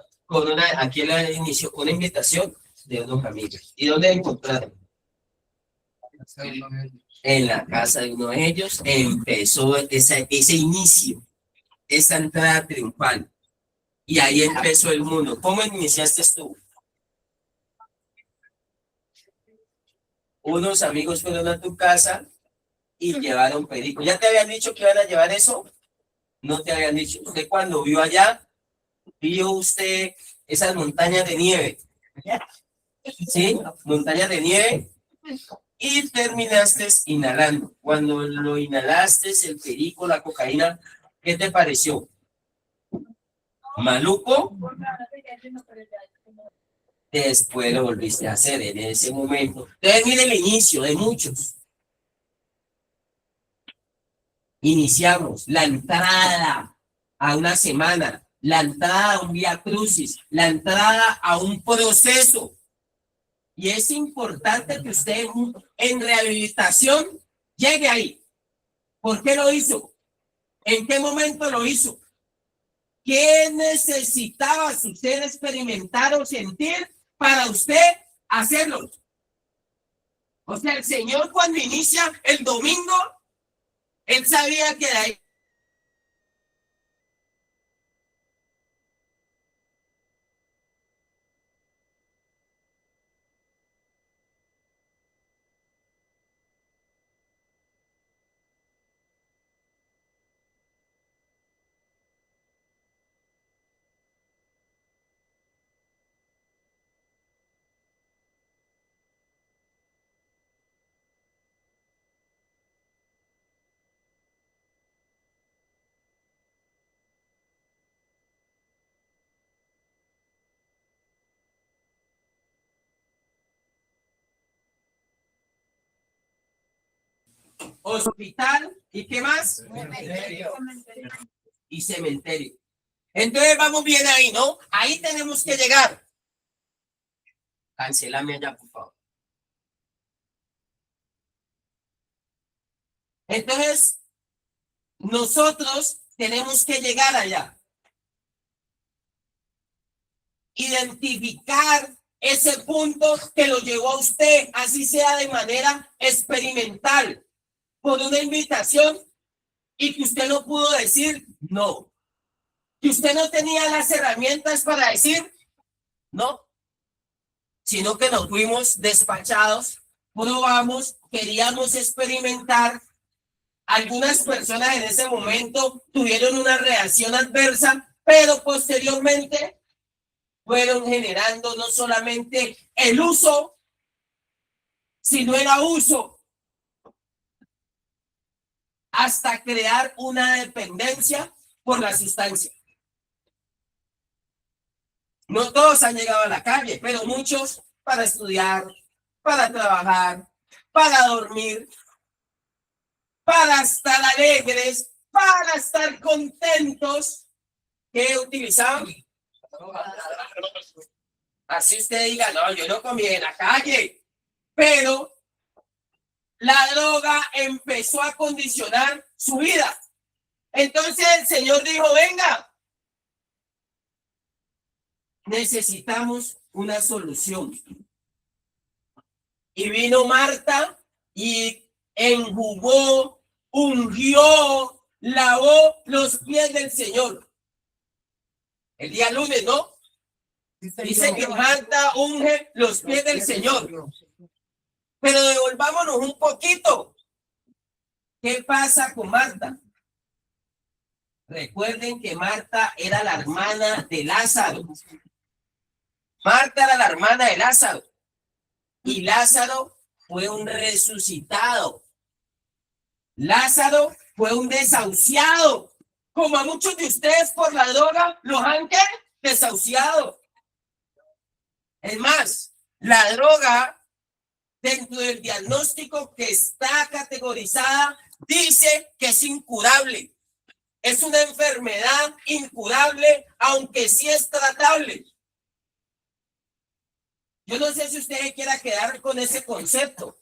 Aquí la inició con una invitación de unos amigos. ¿Y dónde la encontraron? En la casa de uno de ellos empezó ese inicio, esa entrada triunfal. Y ahí empezó el mundo. ¿Cómo iniciaste tú? Unos amigos fueron a tu casa y llevaron perico. ¿Ya te habían dicho que iban a llevar eso? No te habían dicho. Usted cuando vio allá, vio usted esas montañas de nieve. ¿Sí? Montañas de nieve. Y terminaste inhalando. Cuando lo inhalaste, el perico, la cocaína, ¿qué te pareció? ¿Maluco? Después lo volviste a hacer en ese momento. Entonces, mire el inicio de muchos. Iniciamos la entrada a una semana, la entrada a un vía crucis, la entrada a un proceso. Y es importante que usted en rehabilitación llegue ahí. ¿Por qué lo hizo? ¿En qué momento lo hizo? ¿Qué necesitaba usted experimentar o sentir para usted hacerlo? O sea, el Señor cuando inicia el domingo, Él sabía que de ahí hospital y qué más y cementerio. Entonces vamos bien ahí, ¿no? Ahí tenemos que llegar. Cancelame allá, por favor. Entonces, nosotros tenemos que llegar allá. Identificar ese punto que lo llevó a usted, así sea de manera experimental, por una invitación y que usted no pudo decir no. Que usted no tenía las herramientas para decir no, sino que nos fuimos despachados, probamos, queríamos experimentar. Algunas personas en ese momento tuvieron una reacción adversa, pero posteriormente fueron generando no solamente el uso, sino el abuso, hasta crear una dependencia por la sustancia. No todos han llegado a la calle, pero muchos para estudiar, para trabajar, para dormir, para estar alegres, para estar contentos. ¿Qué utilizaban? Así usted diga, no, yo no comí en la calle, pero la droga empezó a condicionar su vida. Entonces el Señor dijo, venga, necesitamos una solución. Y vino Marta y enjugó, ungió, lavó los pies del Señor. El día lunes, ¿no? Dice que Marta unge los pies del Señor. Pero devolvámonos un poquito. ¿Qué pasa con Marta? Recuerden que Marta era la hermana de Lázaro. Marta era la hermana de Lázaro. Y Lázaro fue un resucitado. Lázaro fue un desahuciado. Como a muchos de ustedes por la droga los han desahuciado. Es más, la droga dentro del diagnóstico que está categorizada dice que es incurable. Es una enfermedad incurable, aunque sí es tratable. Yo no sé si usted quiera quedar con ese concepto.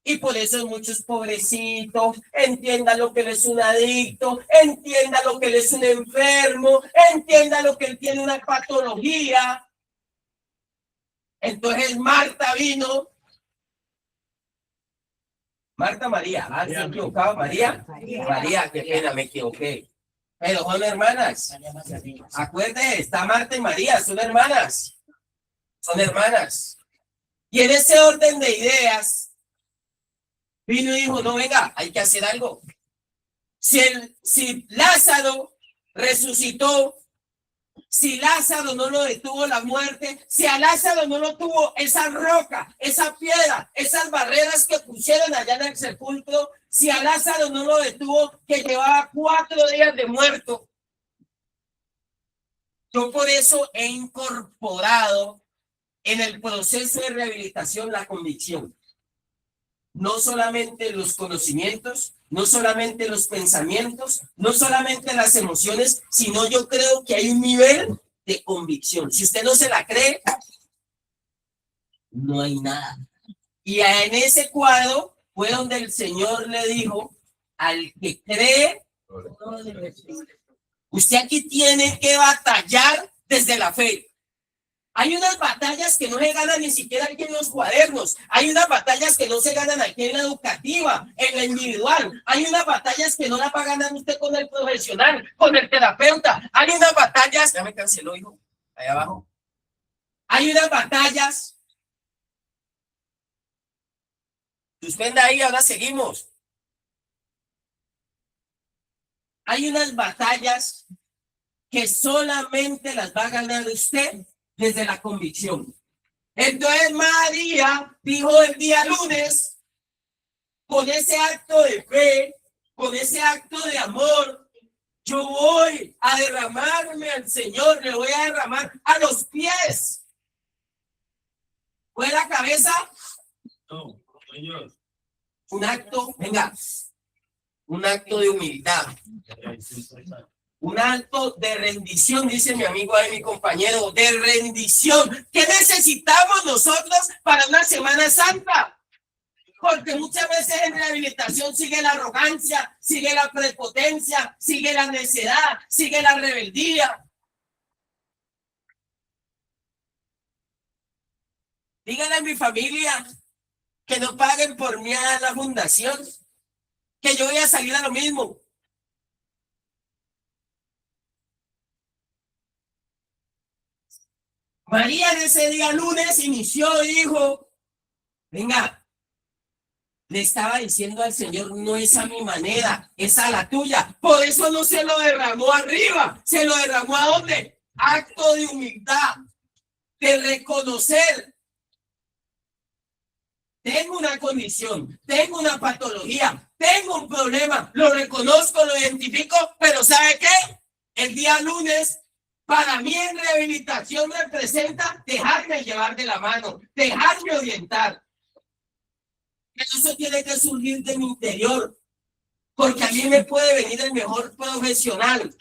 Y por eso muchos pobrecitos, entienda lo que él es un adicto, entienda lo que él es un enfermo, entienda lo que él tiene una patología. Entonces Marta vino. Marta María, ¿se ha equivocado? María, qué pena, me equivoqué. Pero son hermanas. Acuérdate, está Marta y María, son hermanas. Son hermanas. Y en ese orden de ideas, vino y dijo, no, venga, hay que hacer algo. Si Lázaro resucitó, si Lázaro no lo detuvo la muerte, si a Lázaro no lo tuvo esa roca, esa piedra, esas barreras que pusieron allá en el sepulcro, si a Lázaro no lo detuvo, que llevaba 4 días de muerto. Yo por eso he incorporado en el proceso de rehabilitación la convicción. No solamente los conocimientos, no solamente los pensamientos, no solamente las emociones, sino yo creo que hay un nivel de convicción. Si usted no se la cree, no hay nada. Y en ese cuadro fue donde el Señor le dijo al que cree, usted aquí tiene que batallar desde la fe. Hay unas batallas que no se ganan ni siquiera aquí en los cuadernos. Hay unas batallas que no se ganan aquí en la educativa, en la individual. Hay unas batallas que no las va a ganar usted con el profesional, con el terapeuta. Hay unas batallas, ya me canceló, hijo, ahí abajo. Hay unas batallas. Suspenda ahí, ahora seguimos. Hay unas batallas que solamente las va a ganar usted desde la convicción. Entonces María dijo el día lunes, con ese acto de fe, con ese acto de amor, yo voy a derramarme al Señor, le voy a derramar a los pies. ¿Fue la cabeza? No, señor. Un acto, venga, un acto de humildad. Un acto de rendición, dice mi amigo ahí, mi compañero, de rendición. ¿Qué necesitamos nosotros para una Semana Santa? Porque muchas veces en rehabilitación sigue la arrogancia, sigue la prepotencia, sigue la necedad, sigue la rebeldía. Díganle a mi familia que no paguen por mí a la fundación, que yo voy a salir a lo mismo. María en ese día lunes inició y dijo, venga, le estaba diciendo al Señor, no es a mi manera, es a la tuya. Por eso no se lo derramó arriba, se lo derramó ¿a dónde? Acto de humildad, de reconocer. Tengo una condición, tengo una patología, tengo un problema, lo reconozco, lo identifico, pero ¿sabe qué? El día lunes, para mí en rehabilitación representa dejarme llevar de la mano, dejarme orientar. Eso tiene que surgir de mi interior, porque a mí me puede venir el mejor profesional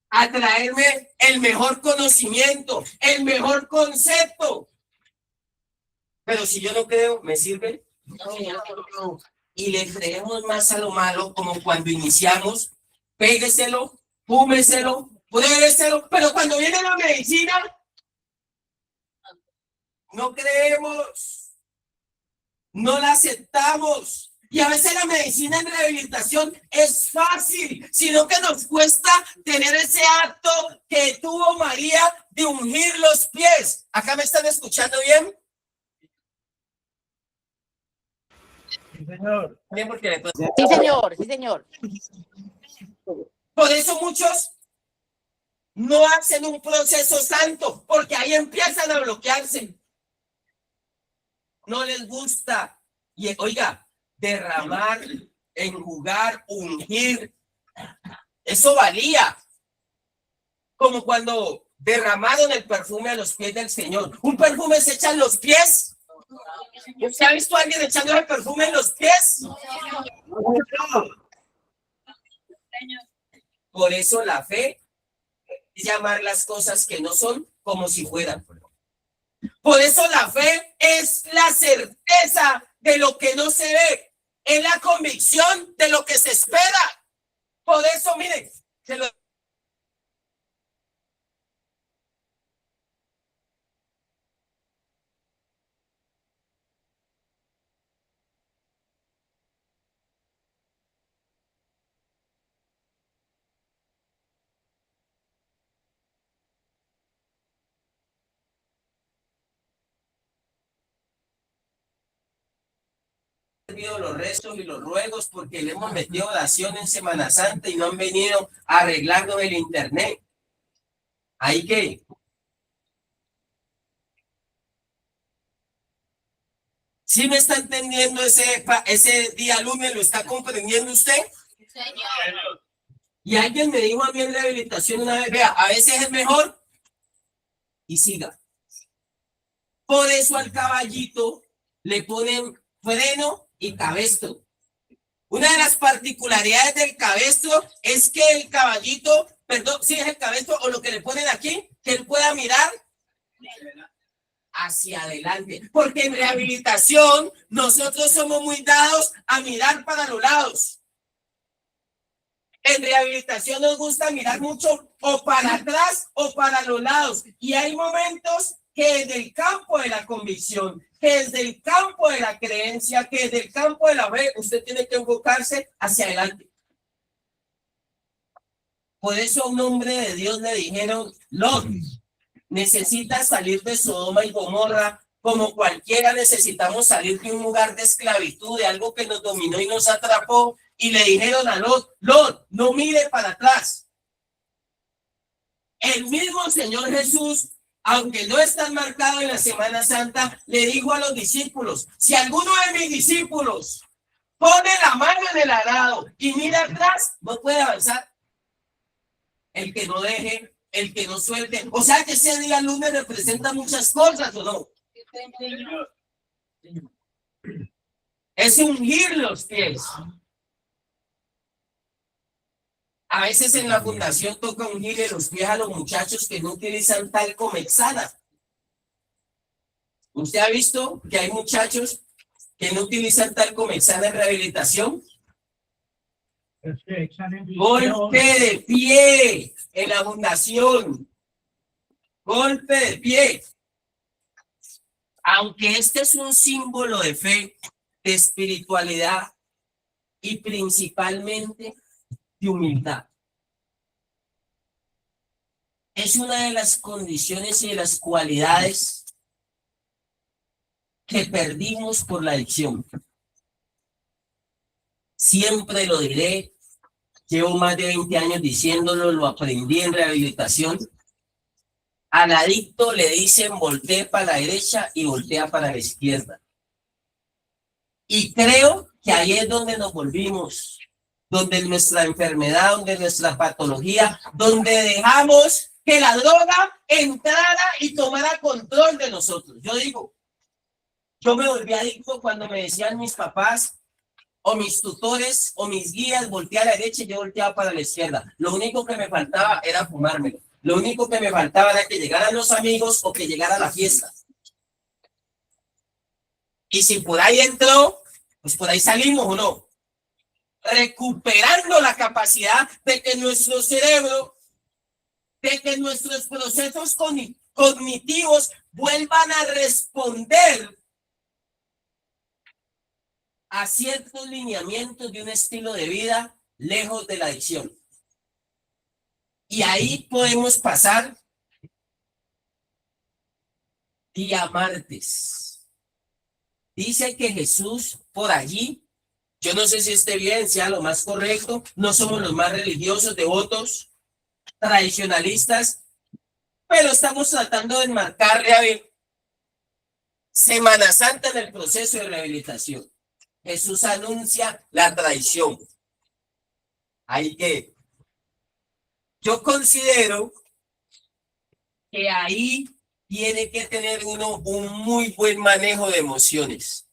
a traerme el mejor conocimiento, el mejor concepto. Pero si yo no creo, ¿me sirve? No. Y le creemos más a lo malo, como cuando iniciamos, pégueselo, fúmeselo, pruébeselo, pero cuando viene la medicina, no creemos, no la aceptamos. Y a veces la medicina en rehabilitación es fácil, sino que nos cuesta tener ese acto que tuvo María de ungir los pies. ¿Acá me están escuchando bien? Sí, señor. Bien, porque le... Sí, señor, sí, señor. Por eso muchos no hacen un proceso santo, porque ahí empiezan a bloquearse. No les gusta. Y oiga, derramar, enjugar, ungir, eso valía. Como cuando derramaron el perfume a los pies del Señor. ¿Un perfume se echa en los pies? ¿Usted ha visto a alguien echando el perfume en los pies? Por eso la fe es llamar las cosas que no son como si fueran. Por eso la fe es la certeza de lo que no se ve, es la convicción de lo que se espera. Por eso, miren, se lo... los restos y los ruegos porque le hemos metido oración en Semana Santa y no han venido a arreglarnos el internet. ¿Ahí qué? ¿Sí me está entendiendo ese día lunes? ¿Lo está comprendiendo usted? Señor. Y alguien me dijo a mí en rehabilitación una vez, vea, a veces es mejor y siga. Por eso al caballito le ponen freno y cabestro. Una de las particularidades del cabestro es que el caballito, perdón, sí es el cabestro o lo que le ponen aquí, que él pueda mirar hacia adelante. Porque en rehabilitación nosotros somos muy dados a mirar para los lados. En rehabilitación nos gusta mirar mucho o para atrás o para los lados. Y hay momentos que desde el campo de la convicción, que desde el campo de la creencia, que desde el campo de la fe, usted tiene que enfocarse hacia adelante. Por eso a un hombre de Dios le dijeron, Lot, necesitas salir de Sodoma y Gomorra, como cualquiera necesitamos salir de un lugar de esclavitud, de algo que nos dominó y nos atrapó. Y le dijeron a Lot, Lot, no mire para atrás. El mismo Señor Jesús, aunque no está marcado en la Semana Santa, le dijo a los discípulos, si alguno de mis discípulos pone la mano en el arado y mira atrás, no puede avanzar. El que no deje, el que no suelte. O sea que ese día lunes representa muchas cosas, ¿o no? Es ungir los pies. A veces en la fundación toca ungirle los pies a los muchachos que no utilizan talco mexana. ¿Usted ha visto que hay muchachos que no utilizan talco mexana en rehabilitación? Golpe de pie en la fundación. Golpe de pie. Aunque este es un símbolo de fe, de espiritualidad y principalmente de humildad. Es una de las condiciones y de las cualidades que perdimos por la adicción. Siempre lo diré, llevo más de 20 años diciéndolo, lo aprendí en rehabilitación. Al adicto le dicen voltee para la derecha y voltea para la izquierda. Y creo que ahí es donde nos volvimos, donde nuestra enfermedad, donde nuestra patología, donde dejamos que la droga entrara y tomara control de nosotros. Yo digo, yo me volví adicto cuando me decían mis papás o mis tutores o mis guías, voltea a la derecha y yo volteaba para la izquierda. Lo único que me faltaba era fumármelo. Lo único que me faltaba era que llegaran los amigos o que llegara la fiesta. Y si por ahí entró, pues por ahí salimos o no. Recuperando la capacidad de que nuestro cerebro, de que nuestros procesos cognitivos vuelvan a responder a ciertos lineamientos de un estilo de vida lejos de la adicción. Y ahí podemos pasar día martes. Dice que Jesús por allí, yo no sé si esté bien, sea lo más correcto, no somos los más religiosos, devotos, tradicionalistas, pero estamos tratando de enmarcar Semana Santa en el proceso de rehabilitación. Jesús anuncia la traición. Hay que, yo considero que ahí tiene que tener uno un muy buen manejo de emociones.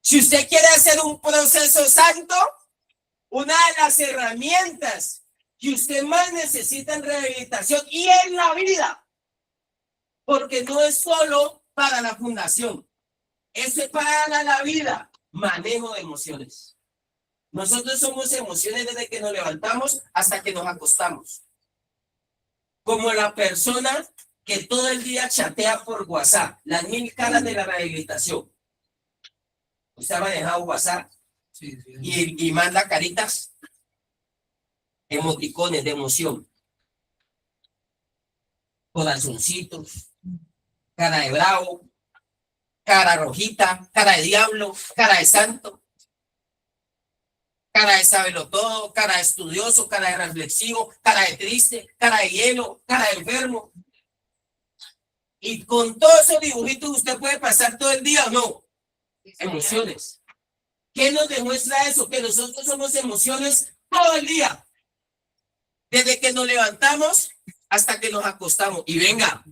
Si usted quiere hacer un proceso santo, una de las herramientas que usted más necesita en rehabilitación y en la vida, porque no es solo para la fundación, eso es para la vida, manejo de emociones. Nosotros somos emociones desde que nos levantamos hasta que nos acostamos. Como la persona que todo el día chatea por WhatsApp, las 1000 caras de la rehabilitación. Usted ha manejado WhatsApp y manda caritas, emoticones de emoción, corazoncitos, cara de bravo, cara rojita, cara de diablo, cara de santo, cara de sabelotodo, cara de estudioso, cara de reflexivo, cara de triste, cara de hielo, cara de enfermo. Y con todos esos dibujitos usted puede pasar todo el día o no. Emociones. ¿Qué nos demuestra eso? Que nosotros somos emociones todo el día. Desde que nos levantamos hasta que nos acostamos. Y venga,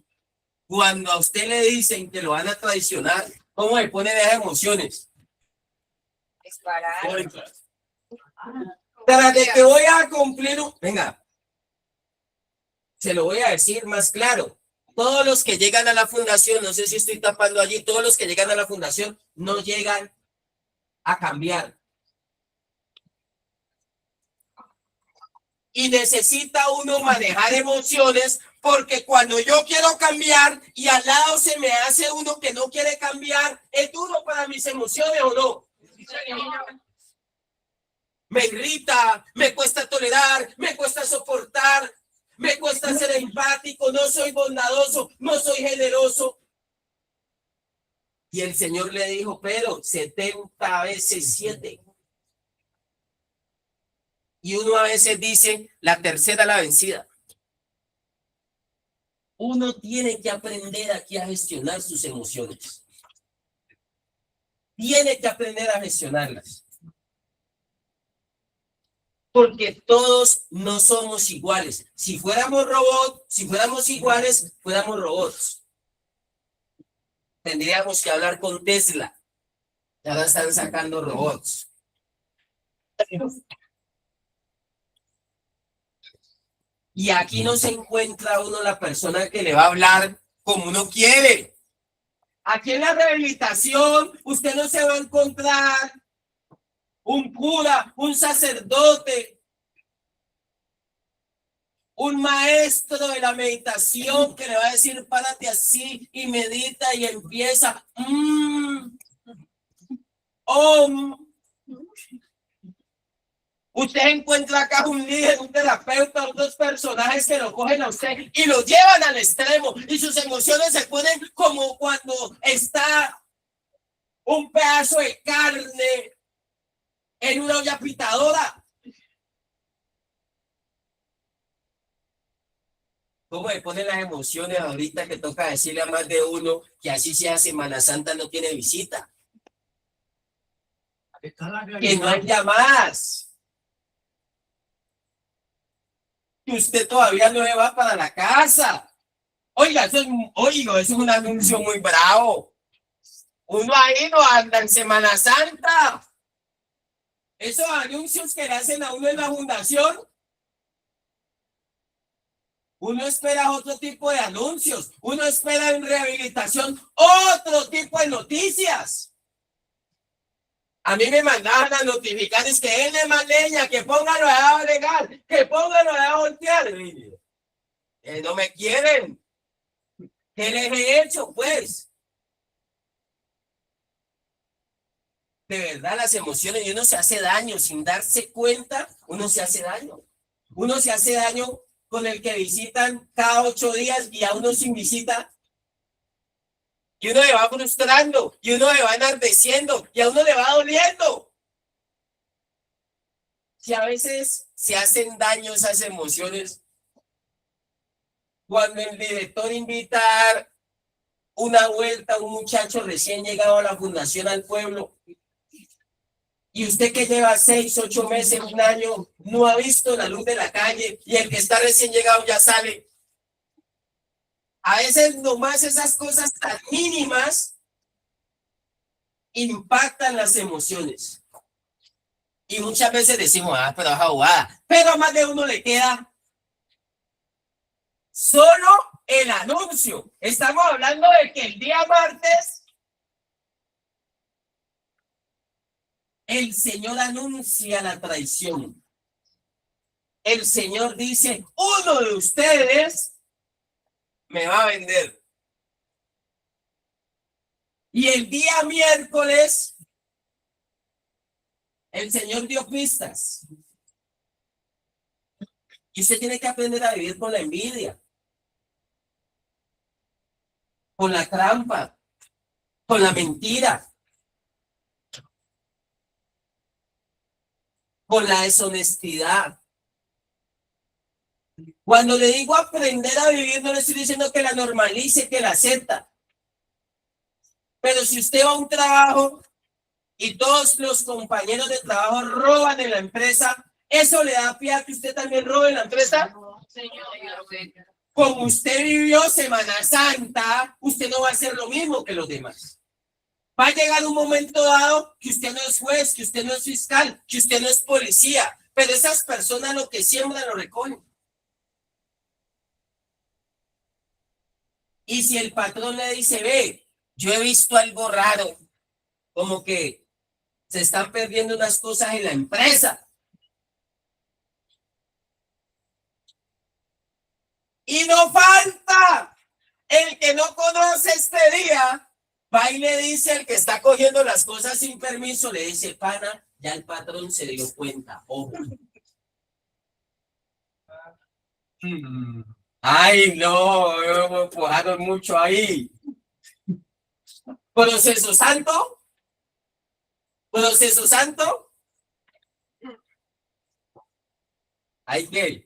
cuando a usted le dicen que lo van a traicionar, ¿cómo le pone de emociones? Disparar. Tras de que voy a cumplir venga, se lo voy a decir más claro. Todos los que llegan a la fundación, no sé si estoy tapando allí, todos los que llegan a la fundación no llegan a cambiar. Y necesita uno manejar emociones, porque cuando yo quiero cambiar y al lado se me hace uno que no quiere cambiar, es duro para mis emociones, ¿o no? Me irrita, me cuesta tolerar, me cuesta soportar, me cuesta ser empático, no soy bondadoso, no soy generoso. Y el Señor le dijo, pero 70 veces 7. Y uno a veces dice, la tercera la vencida. Uno tiene que aprender aquí a gestionar sus emociones. Tiene que aprender a gestionarlas. Porque todos no somos iguales. Si fuéramos robots, si fuéramos iguales, fuéramos robots. Tendríamos que hablar con Tesla. Ya ahora están sacando robots. Y aquí no se encuentra uno la persona que le va a hablar como uno quiere. Aquí en la rehabilitación usted no se va a encontrar un cura, un sacerdote, un maestro de la meditación que le va a decir párate así y medita y empieza. Usted encuentra acá un líder, un terapeuta, otros personajes que lo cogen a usted y lo llevan al extremo y sus emociones se ponen como cuando está un pedazo de carne en una olla pitadora. ¿Cómo le ponen las emociones ahorita que toca decirle a más de uno que así sea Semana Santa no tiene visita? Que no hay llamadas. Que usted todavía no se va para la casa. Oiga, eso es un anuncio muy bravo. Uno ahí no anda en Semana Santa. Esos anuncios que le hacen a uno en la fundación, uno espera otro tipo de anuncios. Uno espera en rehabilitación otro tipo de noticias. A mí me mandaban a notificar, es que denle más leña, que póngalo a legal, que póngalo a voltear. No me quieren. ¿Qué les he hecho, pues? De verdad, las emociones, y uno se hace daño sin darse cuenta, uno se hace daño. Uno se hace daño con el que visitan cada 8 días y a uno sin visita. Y uno le va frustrando, y uno le va enardeciendo, y a uno le va doliendo. Si a veces se hacen daño esas emociones, cuando el director invita a dar una vuelta a un muchacho recién llegado a la fundación al pueblo, y usted que lleva 6, 8 meses, un año, no ha visto la luz de la calle, y el que está recién llegado ya sale. A veces nomás esas cosas tan mínimas impactan las emociones. Y muchas veces decimos, pero es abogada. Pero a más de uno le queda solo el anuncio. Estamos hablando de que el día martes el Señor anuncia la traición. El Señor dice, uno de ustedes me va a vender. Y el día miércoles, el Señor dio pistas. Y usted tiene que aprender a vivir con la envidia, con la trampa, con la mentira, con la deshonestidad. Cuando le digo aprender a vivir, no le estoy diciendo que la normalice, que la acepta. Pero si usted va a un trabajo y todos los compañeros de trabajo roban en la empresa, ¿eso le da pie a que usted también robe en la empresa? Como usted vivió Semana Santa, usted no va a hacer lo mismo que los demás. Va a llegar un momento dado que usted no es juez, que usted no es fiscal, que usted no es policía, pero esas personas lo que siembran lo recogen. Y si el patrón le dice, ve, yo he visto algo raro, como que se están perdiendo unas cosas en la empresa. Y no falta el que no conoce este día, va y le dice el que está cogiendo las cosas sin permiso, le dice, pana, ya el patrón se dio cuenta, ojo. Ay, no, me empujaron mucho ahí. Proceso santo. Proceso santo. Hay que.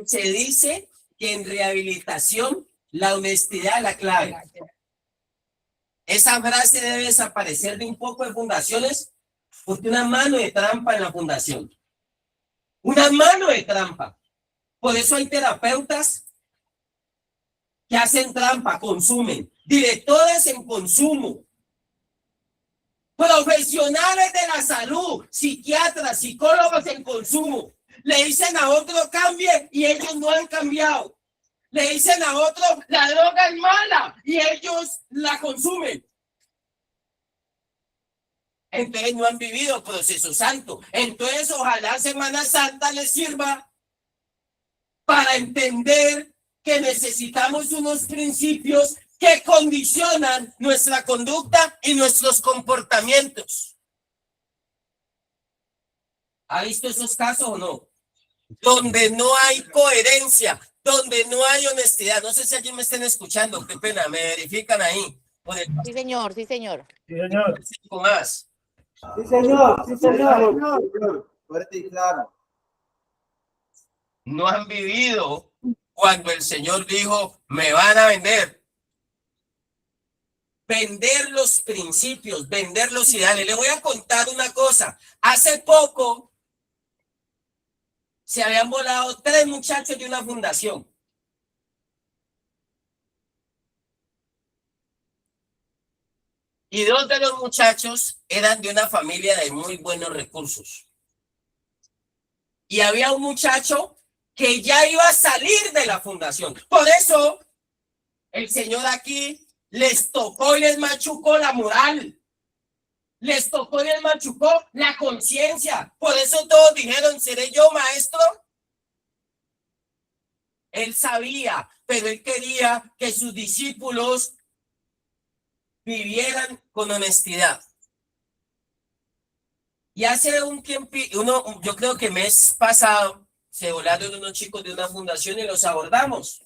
Se dice que en rehabilitación la honestidad es la clave. Esa frase debe desaparecer de un poco de fundaciones porque una mano de trampa en la fundación. Una mano de trampa. Por eso hay terapeutas que hacen trampa, consumen. Directores en consumo. Profesionales de la salud, psiquiatras, psicólogos en consumo. Le dicen a otro cambie y ellos no han cambiado. Le dicen a otro la droga es mala y ellos la consumen. Entonces no han vivido proceso santo. Entonces ojalá Semana Santa les sirva para entender que necesitamos unos principios que condicionan nuestra conducta y nuestros comportamientos. ¿Ha visto esos casos o no? Donde no hay coherencia, donde no hay honestidad. No sé si alguien me estén escuchando, qué pena, me verifican ahí. Sí, señor, sí, señor. Sí, señor. Cinco más. Sí, señor. Sí, señor. Fuerte y claro. No han vivido cuando el Señor dijo, me van a vender. Vender los principios, vender los ideales. Le voy a contar una cosa. Hace poco se habían volado 3 muchachos de una fundación. Y 2 de los muchachos eran de una familia de muy buenos recursos. Y había un muchacho que ya iba a salir de la fundación. Por eso, el Señor aquí les tocó y les machucó la moral. Les tocó y les machucó la conciencia. Por eso todos dijeron, ¿seré yo maestro? Él sabía, pero él quería que sus discípulos vivieran con honestidad. Y hace un tiempo, yo creo que mes pasado, se volaron unos chicos de una fundación y los abordamos.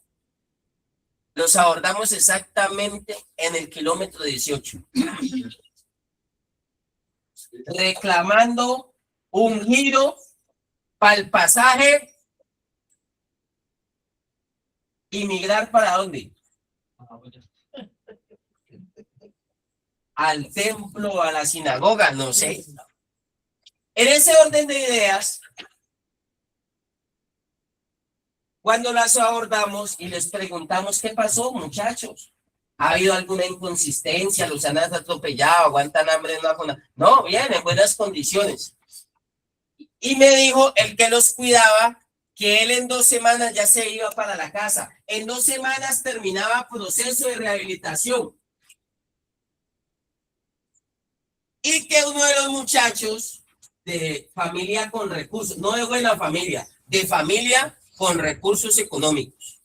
Los abordamos exactamente en el kilómetro 18. Reclamando un giro para el pasaje y migrar ¿para dónde? Al templo, a la sinagoga, no sé. En ese orden de ideas, cuando las abordamos y les preguntamos qué pasó, muchachos, ¿ha habido alguna inconsistencia? ¿Los han atropellado? ¿Aguantan hambre en una zona? No, bien, en buenas condiciones. Y me dijo el que los cuidaba que él en 2 semanas ya se iba para la casa. En 2 semanas terminaba proceso de rehabilitación. Y que uno de los muchachos de familia con recursos, no de buena familia, de familia con recursos económicos.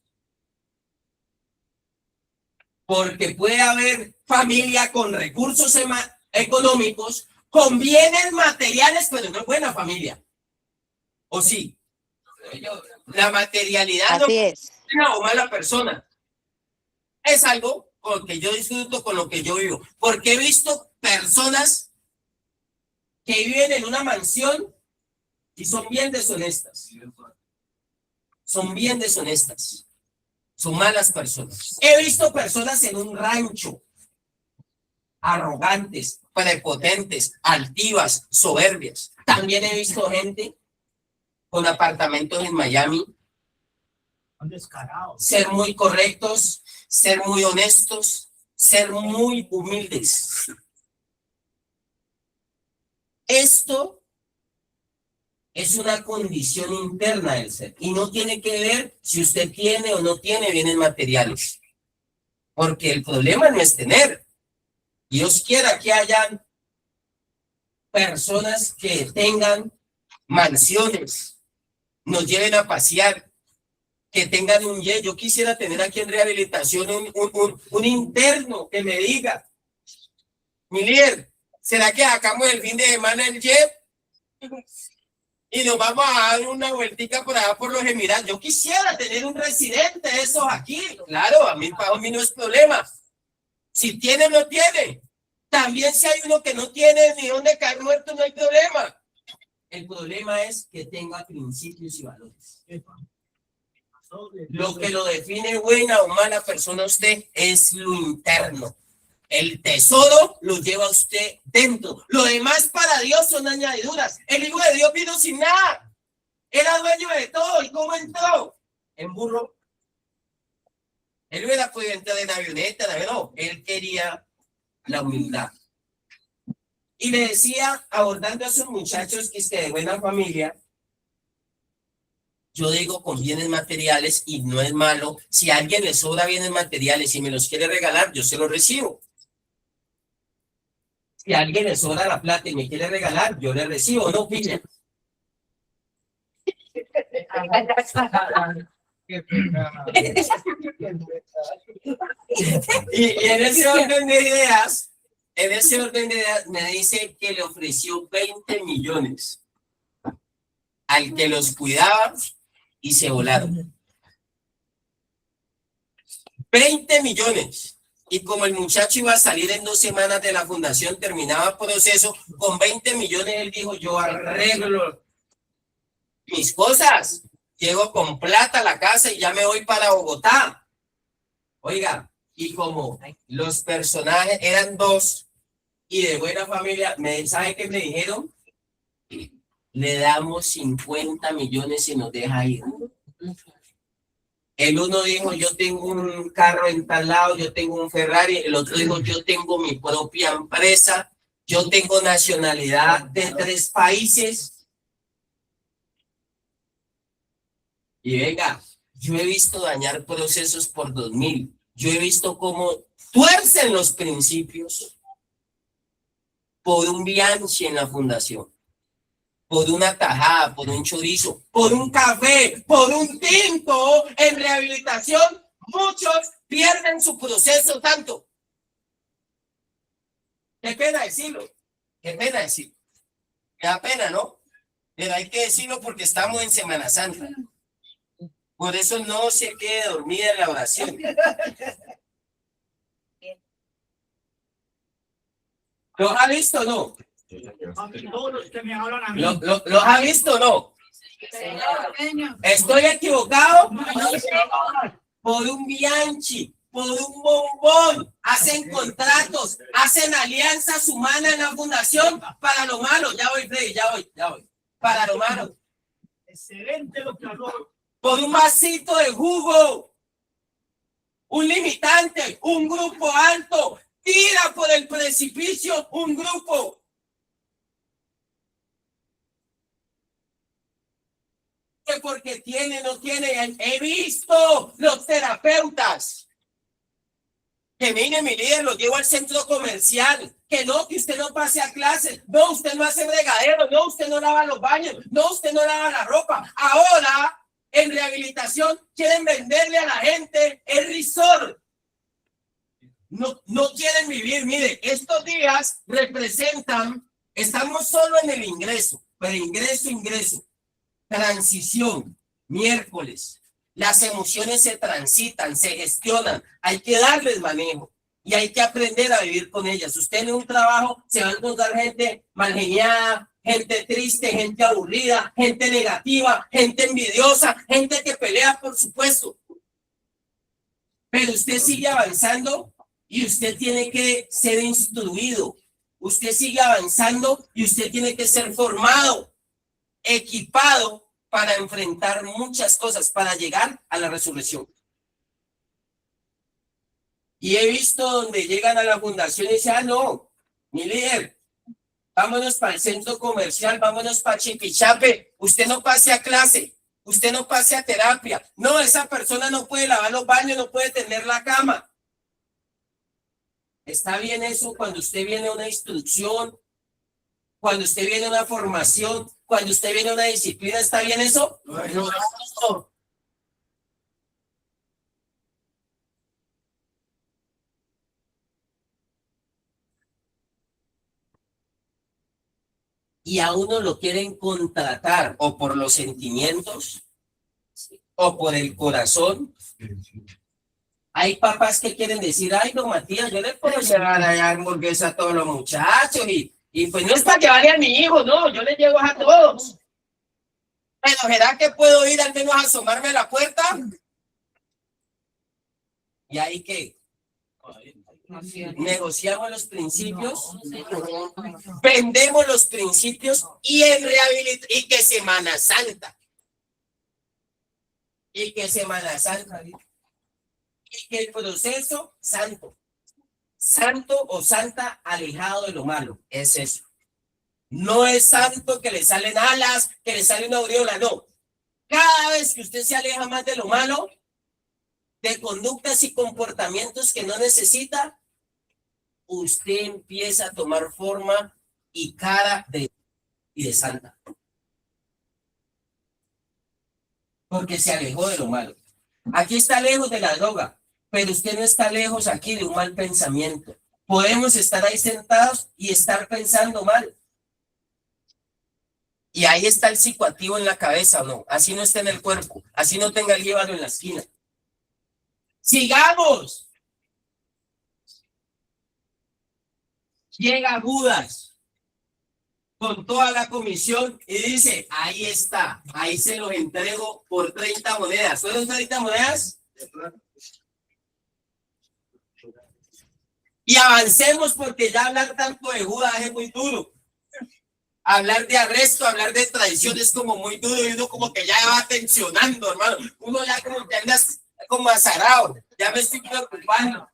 Porque puede haber familia con recursos económicos, con bienes materiales, pero no es buena familia. ¿O sí? La materialidad no es una o mala persona. Es algo con lo que yo disfruto, con lo que yo vivo. Porque he visto personas que viven en una mansión y son bien deshonestas. Son bien deshonestas. Son malas personas. He visto personas en un rancho arrogantes, prepotentes, altivas, soberbias. También he visto gente con apartamentos en Miami ser muy correctos, ser muy honestos, ser muy humildes. Esto es una condición interna del ser y no tiene que ver si usted tiene o no tiene bienes materiales, porque el problema no es tener. Dios quiera que hayan personas que tengan mansiones, nos lleven a pasear, que tengan un jet. Yo quisiera tener aquí en rehabilitación un interno que me diga, mi líder, ¿será que sacamos el fin de semana el jet y nos vamos a dar una vueltica por allá por los Emiratos? Yo quisiera tener un residente de esos aquí. Claro, para mí no es problema. Si tiene, no tiene. También si hay uno que no tiene ni dónde caer muerto, no hay problema. El problema es que tenga principios y valores. Lo que lo define buena o mala persona a usted es lo interno. El tesoro lo lleva usted dentro. Lo demás para Dios son añadiduras. El Hijo de Dios vino sin nada. Era dueño de todo. ¿Y cómo entró? En burro. Él hubiera podido entrar en avioneta, no. Él quería la humildad. Y le decía, abordando a esos muchachos que es de buena familia, yo digo con bienes materiales y no es malo. Si a alguien le sobra bienes materiales y me los quiere regalar, yo se los recibo. Si a alguien le sobra la plata y me quiere regalar, yo le recibo, no pille. Y en ese orden de ideas, me dice que le ofreció 20 millones al que los cuidaba y se volaron. 20 millones. Y como el muchacho iba a salir en 2 semanas de la fundación, terminaba el proceso, con 20 millones él dijo, yo arreglo mis cosas, llego con plata a la casa y ya me voy para Bogotá. Oiga, y como los personajes eran 2 y de buena familia, ¿sabe qué me dijeron? Le damos 50 millones y nos deja ir. El uno dijo, yo tengo un carro en tal lado, yo tengo un Ferrari. El otro dijo, yo tengo mi propia empresa, yo tengo nacionalidad de 3 países. Y venga, yo he visto dañar procesos por 2000. Yo he visto cómo tuercen los principios por un Bianchi en la fundación, por una tajada, por un chorizo, por un café, por un tinto en rehabilitación. Muchos pierden su proceso tanto. Qué pena decirlo, qué pena decirlo. Me da pena, ¿no? Pero hay que decirlo porque estamos en Semana Santa. Por eso no se quede dormida en la oración. ¿Los ha visto o no? ¿Los ha visto o no? ¿Estoy equivocado? Por un Bianchi, por un bombón, hacen contratos, hacen alianzas humanas en la fundación para lo malo. Ya voy, Freddy, ya voy. Para lo malo. Excelente lo que habló. Por un vasito de jugo, un limitante, un grupo alto, tira por el precipicio un grupo. Que porque tiene, no tiene. He visto los terapeutas que viene mi líder, los llevo al centro comercial, que usted no pase a clases, no, usted no hace bregadero, no, usted no lava los baños, no, usted no lava la ropa. Ahora en rehabilitación quieren venderle a la gente el resort. No quieren vivir. Mire, estos días representan, estamos solo en el ingreso, pero ingreso, transición, miércoles. Las emociones se transitan, se gestionan, hay que darles manejo y hay que aprender a vivir con ellas. Usted en un trabajo se va a encontrar gente malgeniada, gente triste, gente aburrida, gente negativa, gente envidiosa, gente que pelea por su puesto. Pero usted sigue avanzando y usted tiene que ser instruido. Usted sigue avanzando y usted tiene que ser formado, equipado para enfrentar muchas cosas, para llegar a la resurrección. Y he visto donde llegan a la fundación y dicen, ah, no, mi líder, vámonos para el centro comercial, vámonos para Chipichape, usted no pase a clase, usted no pase a terapia. No, esa persona no puede lavar los baños, no puede tender la cama. ¿Está bien eso cuando usted viene a una instrucción? Cuando usted viene a una formación, cuando usted viene a una disciplina, ¿está bien eso? No. Y a uno lo quieren contratar o por los sentimientos o por el corazón. Hay papás que quieren decir, ay, don Matías, yo le puedo llevar allá hamburguesa a todos los muchachos y pues no es para llevarle a mi hijo, no, yo le llevo a todos. Pero ¿será que puedo ir al menos a asomarme a la puerta? ¿Y ahí qué? Negociamos los principios, vendemos los principios y en rehabilitación, y que Semana Santa, y que el proceso santo o santa alejado de lo malo, es eso. No es santo que le salen alas, que le sale una aureola, no. Cada vez que usted se aleja más de lo malo, de conductas y comportamientos que no necesita, usted empieza a tomar forma y cara de santa. Porque se alejó de lo malo. Aquí está lejos de la droga, pero usted no está lejos aquí de un mal pensamiento. Podemos estar ahí sentados y estar pensando mal. Y ahí está el psicoactivo en la cabeza, ¿o no? Así no está en el cuerpo, así no tenga el llévalo en la esquina. ¡Sigamos! Llega Judas con toda la comisión y dice, ahí está, ahí se los entrego por 30 monedas. ¿Fueron 30 monedas? Y avancemos porque ya hablar tanto de Judas es muy duro. Hablar de arresto, hablar de traición es como muy duro y uno como que ya va tensionando, hermano. Uno ya como que anda como azarado. Ya me estoy preocupando.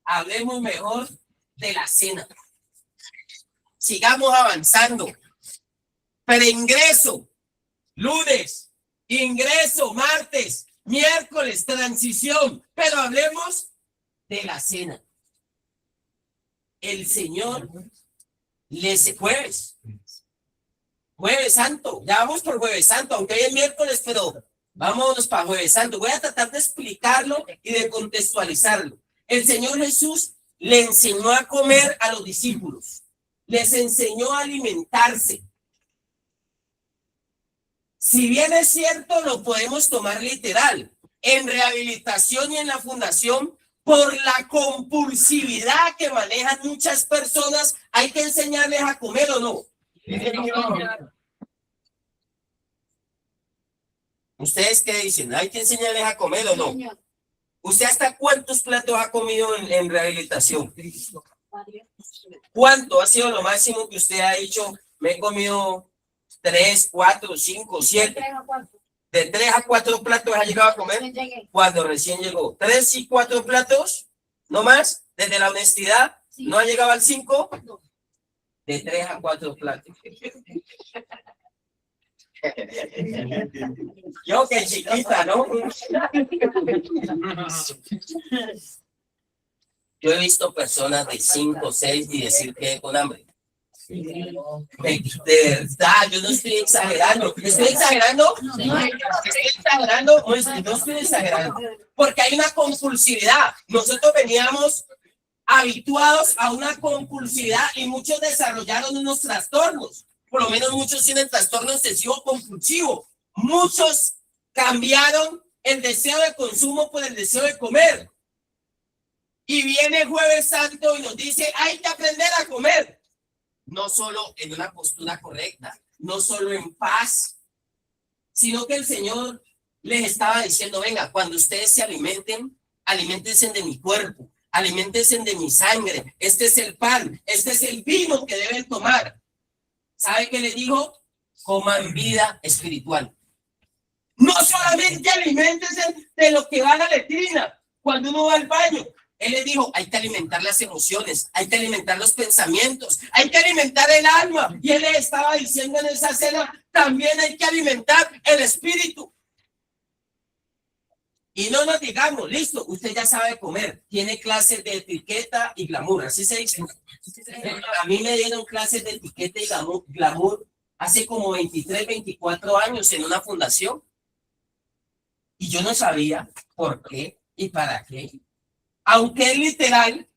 Hablemos mejor de la cena. Sigamos avanzando. Preingreso, lunes, ingreso, martes, miércoles, transición. Pero hablemos de la cena. El Señor jueves santo, ya vamos por jueves santo, aunque hoy es miércoles, pero vámonos para jueves santo. Voy a tratar de explicarlo y de contextualizarlo. El Señor Jesús le enseñó a comer a los discípulos, les enseñó a alimentarse. Si bien es cierto, lo podemos tomar literal. En rehabilitación y en la fundación, por la compulsividad que manejan muchas personas, hay que enseñarles a comer o no. ¿Ustedes qué dicen? ¿Hay que enseñarles a comer o no? ¿Usted hasta cuántos platos ha comido en rehabilitación? ¿Cuánto ha sido lo máximo que usted ha dicho? Me he comido 3, 4, 5, 7. De 3 a 4 platos ha llegado a comer cuando recién llegó. 3 y 4 platos, no más, desde la honestidad, no ha llegado al 5. De 3 a 4 platos. Yo que chiquita, ¿no? Yo he visto personas de 5, 6 y decir que con hambre. De verdad, yo no estoy exagerando. ¿Estoy exagerando? No estoy exagerando. Porque hay una compulsividad. Nosotros veníamos habituados a una compulsividad y muchos desarrollaron unos trastornos. Por lo menos muchos tienen trastorno obsesivo compulsivo. Muchos cambiaron el deseo de consumo por el deseo de comer. Y viene Jueves Santo y nos dice, hay que aprender a comer. No solo en una postura correcta, no solo en paz, sino que el Señor les estaba diciendo, venga, cuando ustedes se alimenten, aliméntense de mi cuerpo, aliméntense de mi sangre, este es el pan, este es el vino que deben tomar. ¿Sabe qué les dijo? Coman vida espiritual. No solamente aliméntese de lo que va a la letrina cuando uno va al baño. Él le dijo, hay que alimentar las emociones, hay que alimentar los pensamientos, hay que alimentar el alma. Y él le estaba diciendo en esa cena, también hay que alimentar el espíritu. Y no nos digamos, listo, usted ya sabe comer, tiene clases de etiqueta y glamour, así se dice. A mí me dieron clases de etiqueta y glamour hace como 23, 24 años en una fundación. Y yo no sabía por qué y para qué. Aunque es literal,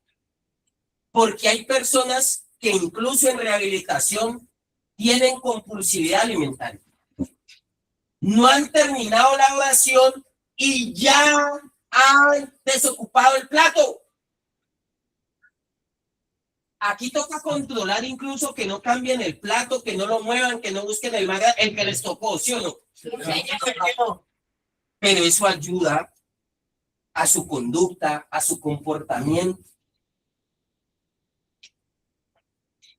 porque hay personas que incluso en rehabilitación tienen compulsividad alimentaria. No han terminado la oración y ya han desocupado el plato. Aquí toca controlar incluso que no cambien el plato, que no lo muevan, que no busquen el que les tocó, ¿sí o no? Pero eso ayuda a su conducta, a su comportamiento.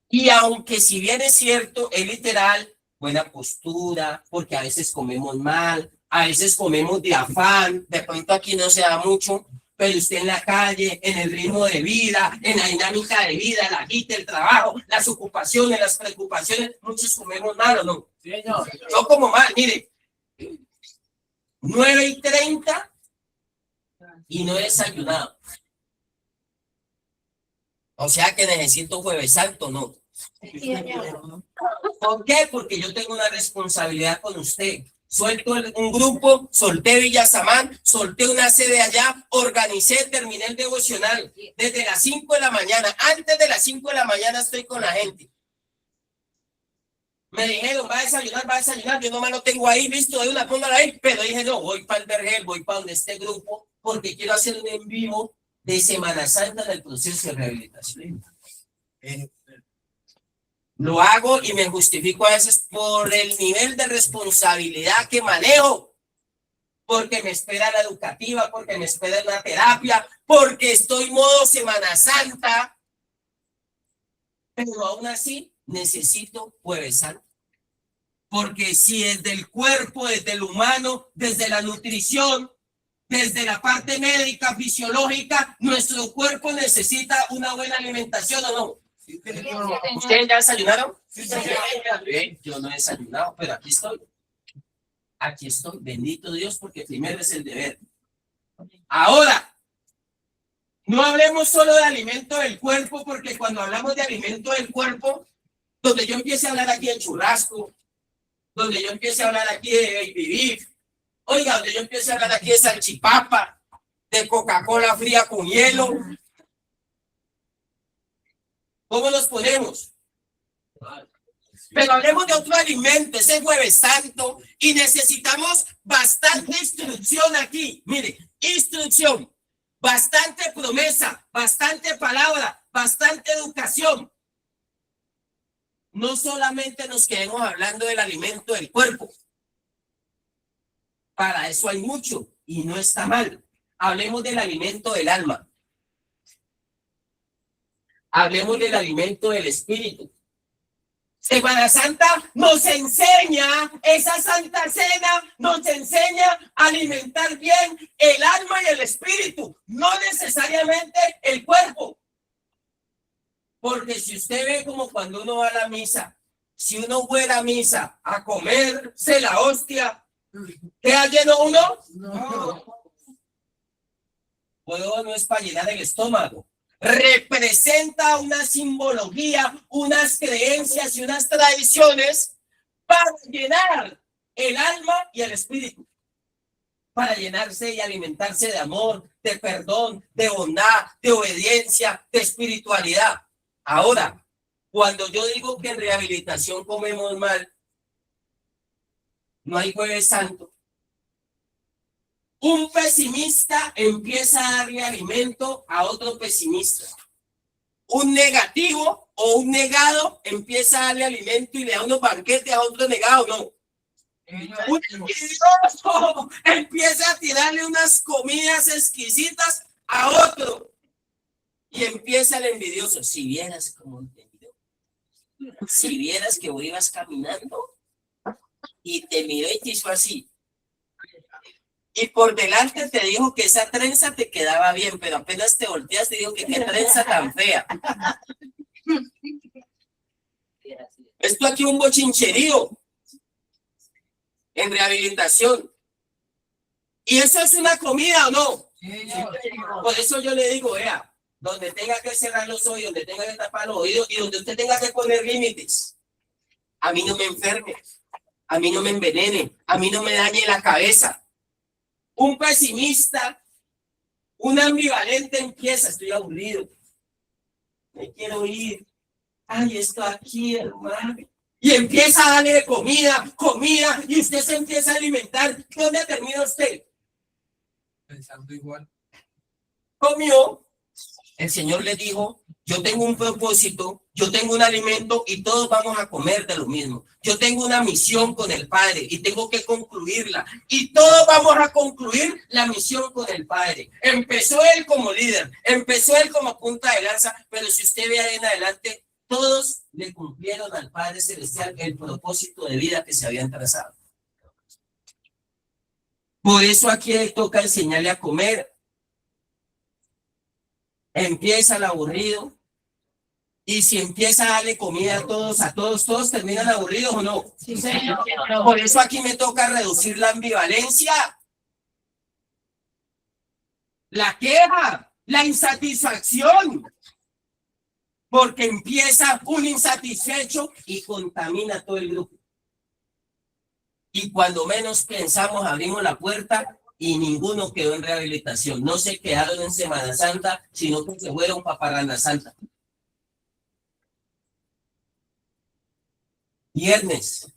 Y aunque si bien es cierto, es literal, buena postura, porque a veces comemos mal, a veces comemos de afán, de pronto aquí no se da mucho, pero usted en la calle, en el ritmo de vida, en la dinámica de vida, la agita, el trabajo, las ocupaciones, las preocupaciones, muchos comemos mal, ¿o no? Sí, señor. Yo como mal, mire, 9:30 y no he desayunado. O sea que necesito Jueves Santo, ¿no? ¿Por qué? Porque yo tengo una responsabilidad con usted. Suelto un grupo, solté Villa Samán, solté una sede allá, organicé, terminé el devocional desde las 5 de la mañana. Antes de las 5 de la mañana estoy con la gente. Me dijeron, va a desayunar, yo nomás lo tengo ahí, listo, de una póngala ahí, pero dije, no, voy para el Vergel, voy para donde esté grupo, porque quiero hacer un en vivo de Semana Santa del proceso de rehabilitación. Lo hago y me justifico a veces por el nivel de responsabilidad que manejo, porque me espera la educativa, porque me espera la terapia, porque estoy modo Semana Santa, pero aún así necesito Jueves Santo. Porque si desde el cuerpo, desde el humano, desde la nutrición, desde la parte médica, fisiológica, nuestro cuerpo necesita una buena alimentación, ¿o no? ¿Ustedes ya desayunaron? Sí, yo no he desayunado, pero aquí estoy. Aquí estoy, bendito Dios, porque primero es el deber. Ahora, no hablemos solo de alimento del cuerpo, porque cuando hablamos de alimento del cuerpo, donde yo empiece a hablar aquí de churrasco, donde yo empiece a hablar aquí de baby beef, oiga, donde yo empiece a hablar aquí de salchipapa, de Coca-Cola fría con hielo. ¿Cómo nos ponemos? Pero hablemos de otro alimento, ese Jueves Santo, y necesitamos bastante instrucción aquí. Mire, instrucción, bastante promesa, bastante palabra, bastante educación. No solamente nos quedemos hablando del alimento del cuerpo. Para eso hay mucho y no está mal. Hablemos del alimento del alma. Hablemos del alimento del espíritu. Semana Santa nos enseña, esa Santa Cena nos enseña a alimentar bien el alma y el espíritu, no necesariamente el cuerpo. Porque si usted ve como cuando uno va a la misa, si uno fuera a misa a comerse la hostia, ¿queda lleno uno? No. Pues no es para llenar el estómago. Representa una simbología, unas creencias y unas tradiciones para llenar el alma y el espíritu, para llenarse y alimentarse de amor, de perdón, de bondad, de obediencia, de espiritualidad. Ahora, cuando yo digo que en rehabilitación comemos mal, no hay Jueves Santo. Un pesimista empieza a darle alimento a otro pesimista. Un negativo o un negado empieza a darle alimento y le da unos banquetes a otro negado, no. Un envidioso empieza a tirarle unas comidas exquisitas a otro. Y empieza el envidioso. Si vieras cómo te miró. Si vieras que vos ibas caminando y te miró y te hizo así. Y por delante te dijo que esa trenza te quedaba bien, pero apenas te volteas te dijo que qué trenza tan fea. Esto aquí un bochincherío en rehabilitación. ¿Y eso es una comida o no? Por eso yo le digo, vea, donde tenga que cerrar los oídos, donde tenga que tapar los oídos y donde usted tenga que poner límites. A mí no me enferme, a mí no me envenene, a mí no me dañe la cabeza. Un pesimista, un ambivalente empieza, estoy aburrido, me quiero ir, ay, esto aquí, hermano. Y empieza a darle comida, y usted se empieza a alimentar. ¿Dónde termina usted? Pensando igual. Comió. El Señor le dijo, yo tengo un propósito, yo tengo un alimento y todos vamos a comer de lo mismo. Yo tengo una misión con el Padre y tengo que concluirla. Y todos vamos a concluir la misión con el Padre. Empezó él como líder, empezó él como punta de lanza, pero si usted ve ahí en adelante, todos le cumplieron al Padre Celestial el propósito de vida que se habían trazado. Por eso aquí le toca enseñarle a comer. Empieza el aburrido. Y si empieza a darle comida a todos terminan aburridos o no. Sí, señor. Por eso aquí me toca reducir la ambivalencia, la queja, la insatisfacción. Porque empieza un insatisfecho y contamina todo el grupo. Y cuando menos pensamos, abrimos la puerta y ninguno quedó en rehabilitación. No se quedaron en Semana Santa, sino que se fueron para Parranda Santa. Viernes.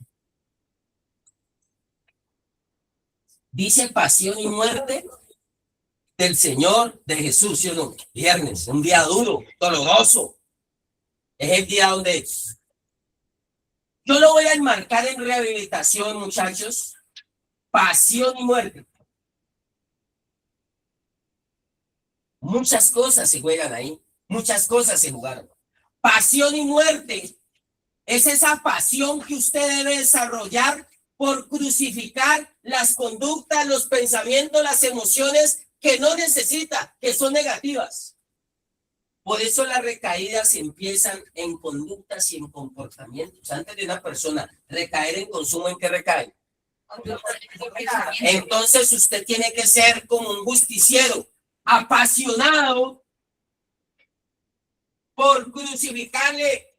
Dice pasión y muerte del Señor, de Jesús, ¿sí o no? Viernes, un día duro, doloroso. Es el día donde yo lo voy a enmarcar en rehabilitación, muchachos. Pasión y muerte. Muchas cosas se juegan ahí. Muchas cosas se jugaron. Pasión y muerte es esa pasión que usted debe desarrollar por crucificar las conductas, los pensamientos, las emociones que no necesita, que son negativas. Por eso las recaídas empiezan en conductas y en comportamientos. Antes de una persona recaer en consumo, ¿en qué recae? Entonces usted tiene que ser como un justiciero, apasionado por crucificarle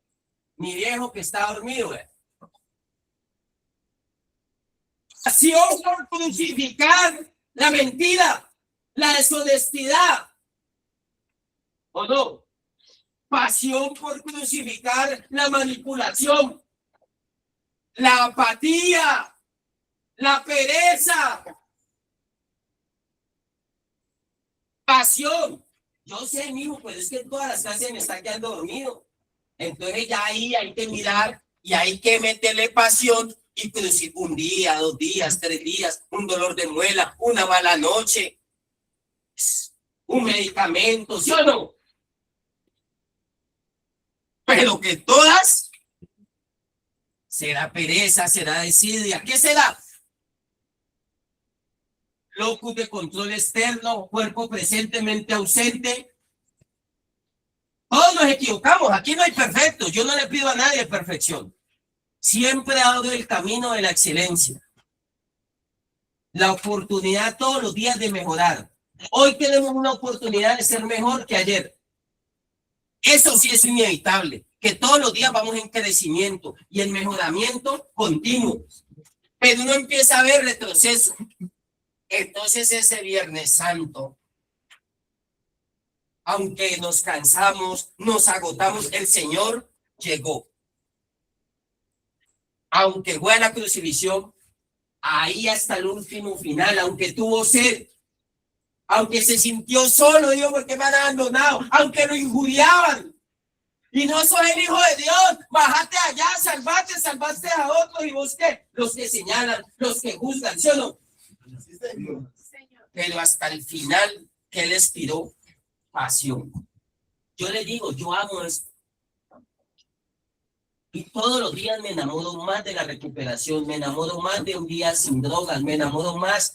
mi viejo que está dormido. Pasión por crucificar la mentira, la deshonestidad. ¿O no? Pasión por crucificar la manipulación, la apatía, la pereza. Pasión. Yo sé, mijo, pues es que en todas las clases me está quedando dormido. Entonces ya ahí hay que mirar y hay que meterle pasión y crucificar un día, 2 días, 3 días, un dolor de muela, una mala noche, un medicamento, ¿sí o no? Pero que todas será pereza, será desidia. ¿Qué será? Locus de control externo, cuerpo presentemente ausente. Todos nos equivocamos, aquí no hay perfectos. Yo no le pido a nadie perfección. Siempre abro el camino de la excelencia. La oportunidad todos los días de mejorar. Hoy tenemos una oportunidad de ser mejor que ayer. Eso sí es inevitable, que todos los días vamos en crecimiento y en mejoramiento continuo. Pero uno empieza a ver retroceso. Entonces ese Viernes Santo, aunque nos cansamos, nos agotamos, el Señor llegó. Aunque fue a la crucifixión, ahí hasta el último final, aunque tuvo sed, aunque se sintió solo, digo, porque me han abandonado, aunque lo injuriaban. Y no soy el Hijo de Dios, bájate allá, salvaste a otros y vos qué, los que señalan, los que juzgan, ¿sí o no? Pero hasta el final, ¿qué les tiró? Pasión. Yo les digo, yo amo esto. Y todos los días me enamoro más de la recuperación, me enamoro más de un día sin drogas, me enamoro más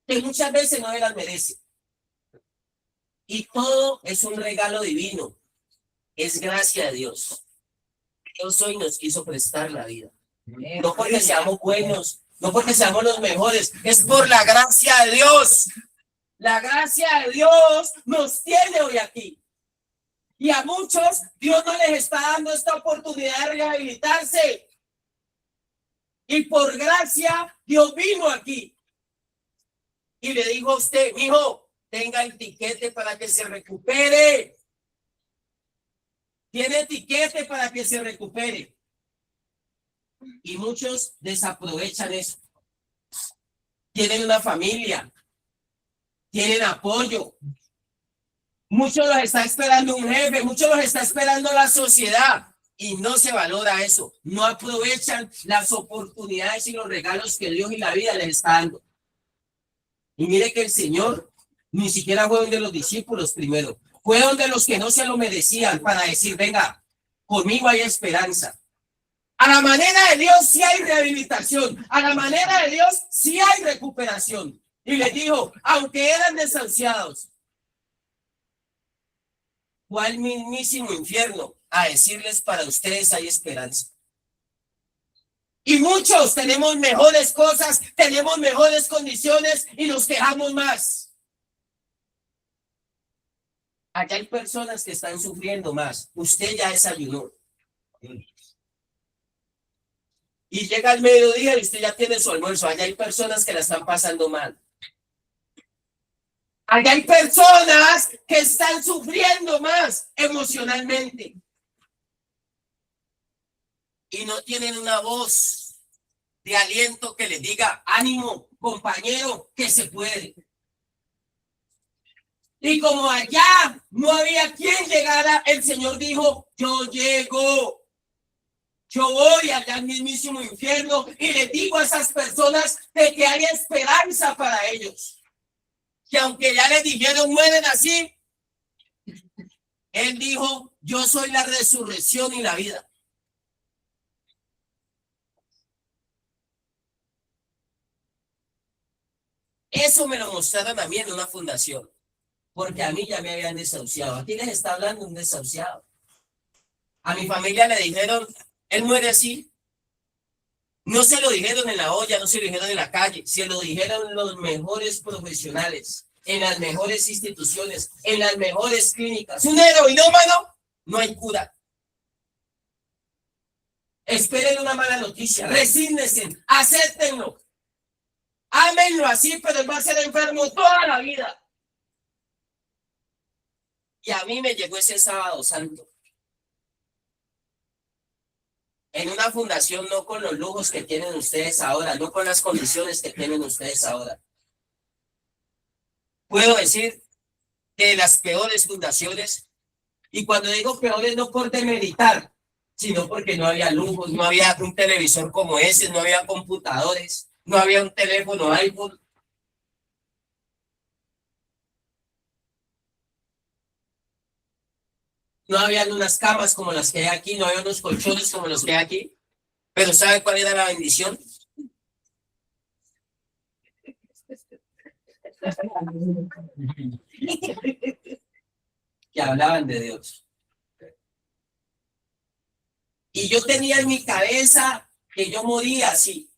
que muchas veces no se las merece. Y todo es un regalo divino. Es gracia de Dios. Dios hoy nos quiso prestar la vida. No porque seamos buenos, no porque seamos los mejores, es por la gracia de Dios. La gracia de Dios nos tiene hoy aquí. Y a muchos Dios no les está dando esta oportunidad de rehabilitarse. Y por gracia Dios vino aquí. Y le dijo a usted, mijo, tenga el tiquete para que se recupere. Tiene etiquete para que se recupere. Y muchos desaprovechan eso. Tienen una familia. Tienen apoyo. Muchos los está esperando un jefe. Muchos los está esperando la sociedad. Y no se valora eso. No aprovechan las oportunidades y los regalos que Dios y la vida les está dando. Y mire que el Señor ni siquiera fue donde los discípulos primero. Fue donde los que no se lo merecían para decir, venga, conmigo hay esperanza. A la manera de Dios sí hay rehabilitación. A la manera de Dios sí hay recuperación. Y les dijo, aunque eran desahuciados, fue al mismísimo infierno a decirles, para ustedes hay esperanza. Y muchos tenemos mejores cosas, tenemos mejores condiciones y nos quejamos más. Allá hay personas que están sufriendo más. Usted ya desayunó. Y llega el mediodía y usted ya tiene su almuerzo. Allá hay personas que la están pasando mal. Allá hay personas que están sufriendo más emocionalmente. Y no tienen una voz de aliento que les diga, ánimo, compañero, que se puede. Y como allá no había quien llegara, el Señor dijo, yo llego. Yo voy allá al mismísimo infierno y les digo a esas personas de que hay esperanza para ellos. Que aunque ya les dijeron mueren así, Él dijo, yo soy la resurrección y la vida. Eso me lo mostraron a mí en una fundación. Porque a mí ya me habían desahuciado. ¿A quién les está hablando un desahuciado? A mi familia le dijeron, él muere así. No se lo dijeron en la olla, no se lo dijeron en la calle, se lo dijeron los mejores profesionales, en las mejores instituciones, en las mejores clínicas. Un heroinómano, no hay cura. Esperen una mala noticia, resígnense, acéptenlo. Ámenlo así, pero él va a ser enfermo toda la vida. Y a mí me llegó ese sábado santo. En una fundación, no con los lujos que tienen ustedes ahora, no con las condiciones que tienen ustedes ahora. Puedo decir que de las peores fundaciones, y cuando digo peores no por demeritar, sino porque no había lujos, no había un televisor como ese, no había computadores, no había un teléfono iPhone. No habían unas camas como las que hay aquí, no había unos colchones como los que hay aquí. Pero ¿sabe cuál era la bendición? Que hablaban de Dios. Y yo tenía en mi cabeza que yo moría así.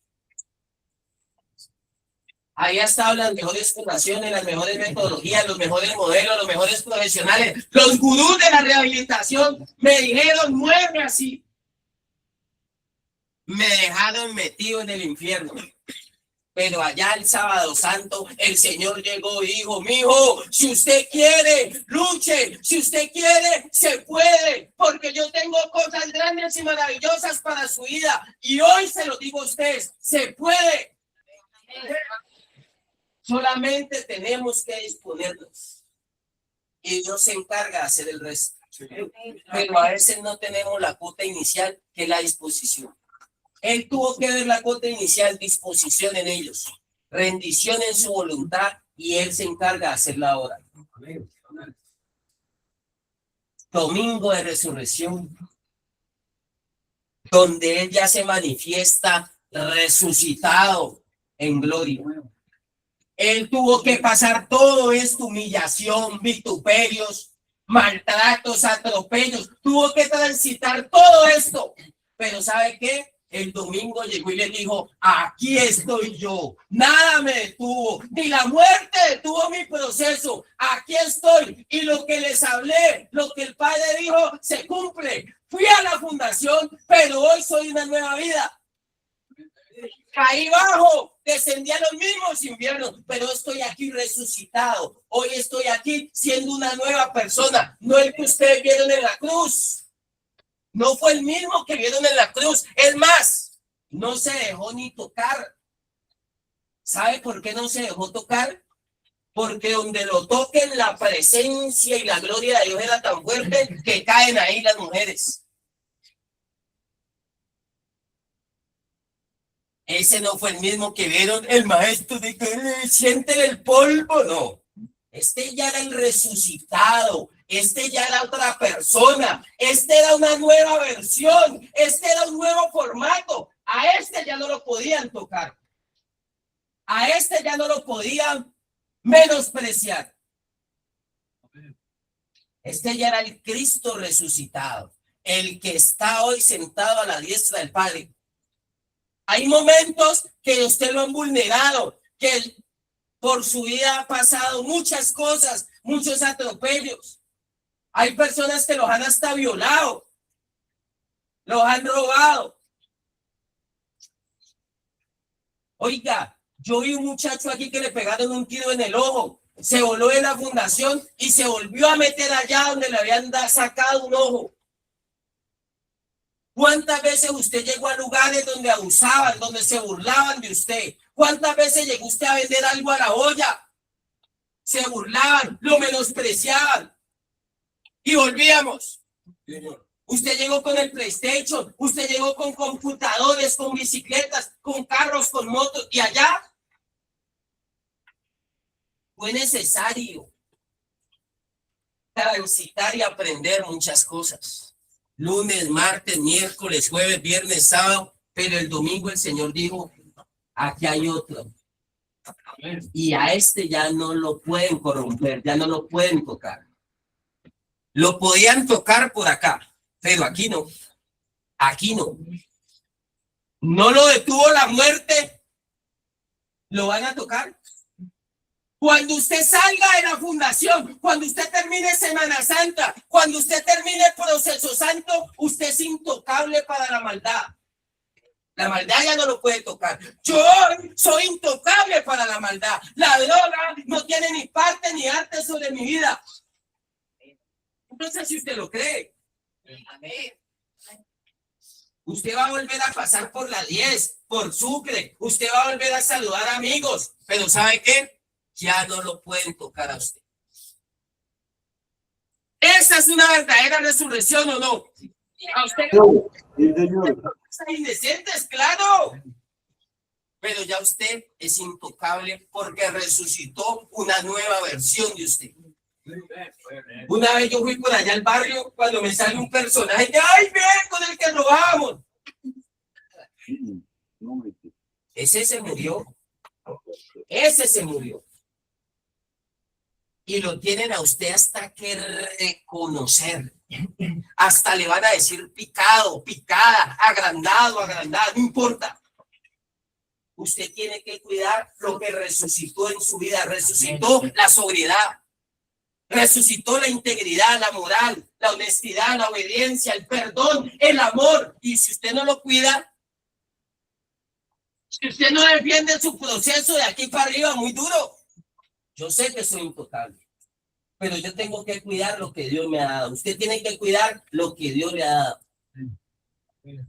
Había estado en las mejores fundaciones, las mejores metodologías, los mejores modelos, los mejores profesionales, los gurús de la rehabilitación me dijeron, muere así. Me dejaron metido en el infierno. Pero allá el sábado santo, el Señor llegó y dijo, mijo, si usted quiere, luche, si usted quiere, se puede, porque yo tengo cosas grandes y maravillosas para su vida. Y hoy se lo digo a ustedes, se puede. Solamente tenemos que disponernos. Y Dios se encarga de hacer el resto. Pero a veces no tenemos la cuota inicial, que es la disposición. Él tuvo que ver la cuota inicial, disposición en ellos, rendición en su voluntad, y Él se encarga de hacer la obra. Domingo de resurrección, donde Él ya se manifiesta resucitado en gloria. Él tuvo que pasar todo esto, humillación, vituperios, maltratos, atropellos. Tuvo que transitar todo esto. Pero ¿sabe qué? El domingo llegó y le dijo, aquí estoy yo. Nada me detuvo, ni la muerte detuvo mi proceso. Aquí estoy. Y lo que les hablé, lo que el Padre dijo, se cumple. Fui a la fundación, pero hoy soy una nueva vida. Caí bajo, descendí a los mismos infiernos, pero estoy aquí resucitado. Hoy estoy aquí siendo una nueva persona, no el que ustedes vieron en la cruz. No fue el mismo que vieron en la cruz. Es más, no se dejó ni tocar. ¿Sabe por qué no se dejó tocar? Porque donde lo toquen, la presencia y la gloria de Dios era tan fuerte que caen ahí las mujeres. Ese no fue el mismo que vieron el maestro de que siente el polvo, no. Este ya era el resucitado, este ya era otra persona, este era una nueva versión, este era un nuevo formato. A este ya no lo podían tocar, a este ya no lo podían menospreciar. Este ya era el Cristo resucitado, el que está hoy sentado a la diestra del Padre. Hay momentos que usted lo han vulnerado, que por su vida ha pasado muchas cosas, muchos atropellos. Hay personas que los han hasta violado, los han robado. Oiga, yo vi un muchacho aquí que le pegaron un tiro en el ojo, se voló de la fundación y se volvió a meter allá donde le habían sacado un ojo. ¿Cuántas veces usted llegó a lugares donde abusaban, donde se burlaban de usted? ¿Cuántas veces llegó usted a vender algo a la olla? Se burlaban, lo menospreciaban. Y volvíamos. Usted llegó con el PlayStation, usted llegó con computadores, con bicicletas, con carros, con motos. Y allá fue necesario transitar y aprender muchas cosas. Lunes, martes, miércoles, jueves, viernes, sábado, pero el domingo el Señor dijo, aquí hay otro. Y a este ya no lo pueden corromper, ya no lo pueden tocar. Lo podían tocar por acá, pero aquí no. Aquí no. No lo detuvo la muerte. ¿Lo van a tocar? Cuando usted salga de la fundación, cuando usted termine Semana Santa, cuando usted termine el proceso santo, usted es intocable para la maldad. La maldad ya no lo puede tocar. Yo soy intocable para la maldad. La droga no tiene ni parte ni arte sobre mi vida. No sé si usted lo cree. Amén. Usted va a volver a pasar por la 10, por Sucre. Usted va a volver a saludar amigos. Pero ¿sabe qué? Ya no lo pueden tocar a usted. ¿Esa es una verdadera resurrección o no? A usted indecentes, claro. Pero ya usted es intocable porque resucitó una nueva versión de usted. Una vez yo fui por allá al barrio cuando me sale un personaje que ¡ay, ven con el que robamos! Ese se murió. Ese se murió. Y lo tienen a usted hasta que reconocer. Hasta le van a decir picado, picada, agrandado, agrandada, no importa. Usted tiene que cuidar lo que resucitó en su vida. Resucitó la sobriedad. Resucitó la integridad, la moral, la honestidad, la obediencia, el perdón, el amor. Y si usted no lo cuida, si usted no defiende su proceso de aquí para arriba muy duro, yo sé que soy intocable, pero yo tengo que cuidar lo que Dios me ha dado. Usted tiene que cuidar lo que Dios le ha dado. De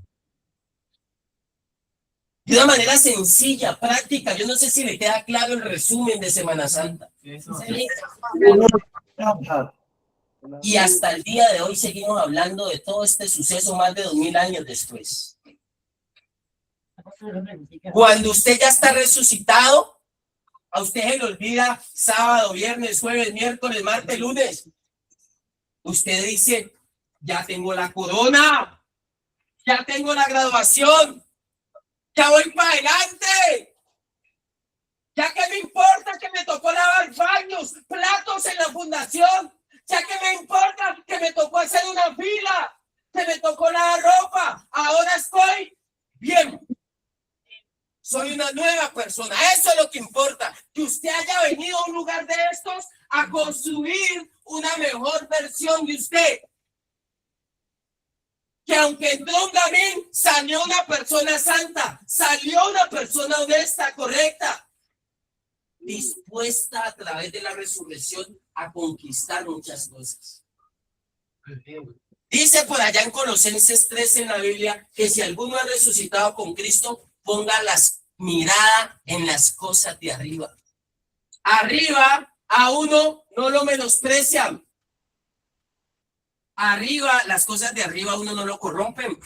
una manera sencilla, práctica. Yo no sé si le queda claro el resumen de Semana Santa. Y hasta el día de hoy seguimos hablando de todo este suceso más de 2000 años después. Cuando usted ya está resucitado, a usted se le olvida sábado, viernes, jueves, miércoles, martes, lunes. Usted dice, ya tengo la corona, ya tengo la graduación, ya voy para adelante. Ya que me importa que me tocó lavar baños, platos en la fundación. Ya que me importa que me tocó hacer una fila, que me tocó lavar ropa. Ahora estoy bien. Soy una nueva persona. Eso es lo que importa. Que usted haya venido a un lugar de estos a construir una mejor versión de usted. Que aunque entró un gamín, salió una persona santa, salió una persona honesta, correcta, dispuesta a través de la resurrección a conquistar muchas cosas. Dice por allá en Colosenses 3 en la Biblia que si alguno ha resucitado con Cristo, ponga las mirada en las cosas de arriba. Arriba a uno no lo menosprecian. Arriba, las cosas de arriba a uno no lo corrompen.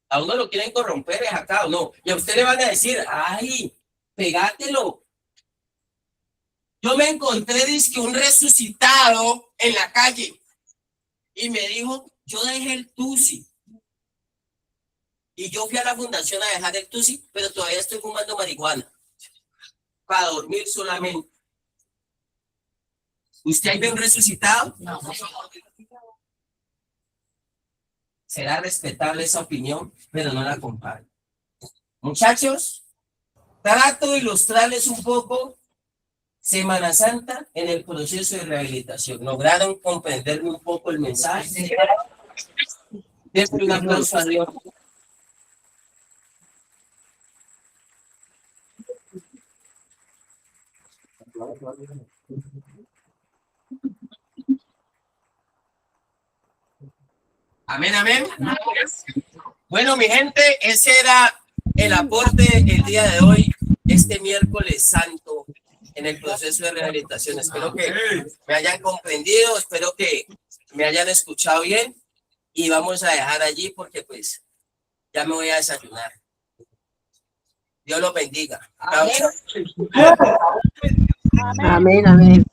A uno lo quieren corromper, es acá o no. Y a usted le van a decir, ay, pegátelo. Yo me encontré dizque un resucitado en la calle y me dijo, yo dejé el tusi. Y yo fui a la fundación a dejar el tusi, pero todavía estoy fumando marihuana. Para dormir solamente. ¿Usted ahí ve un resucitado? No. Será respetable esa opinión, pero no la compare. Muchachos, trato de ilustrarles un poco Semana Santa en el proceso de rehabilitación. ¿Lograron comprenderme un poco el mensaje? Denle un aplauso a Dios. Amén, amén. Bueno, mi gente, ese era el aporte el día de hoy, este miércoles santo, en el proceso de rehabilitación. Espero que me hayan comprendido, espero que me hayan escuchado bien y vamos a dejar allí porque pues ya me voy a desayunar. Dios los bendiga. Amén. Amén, amén.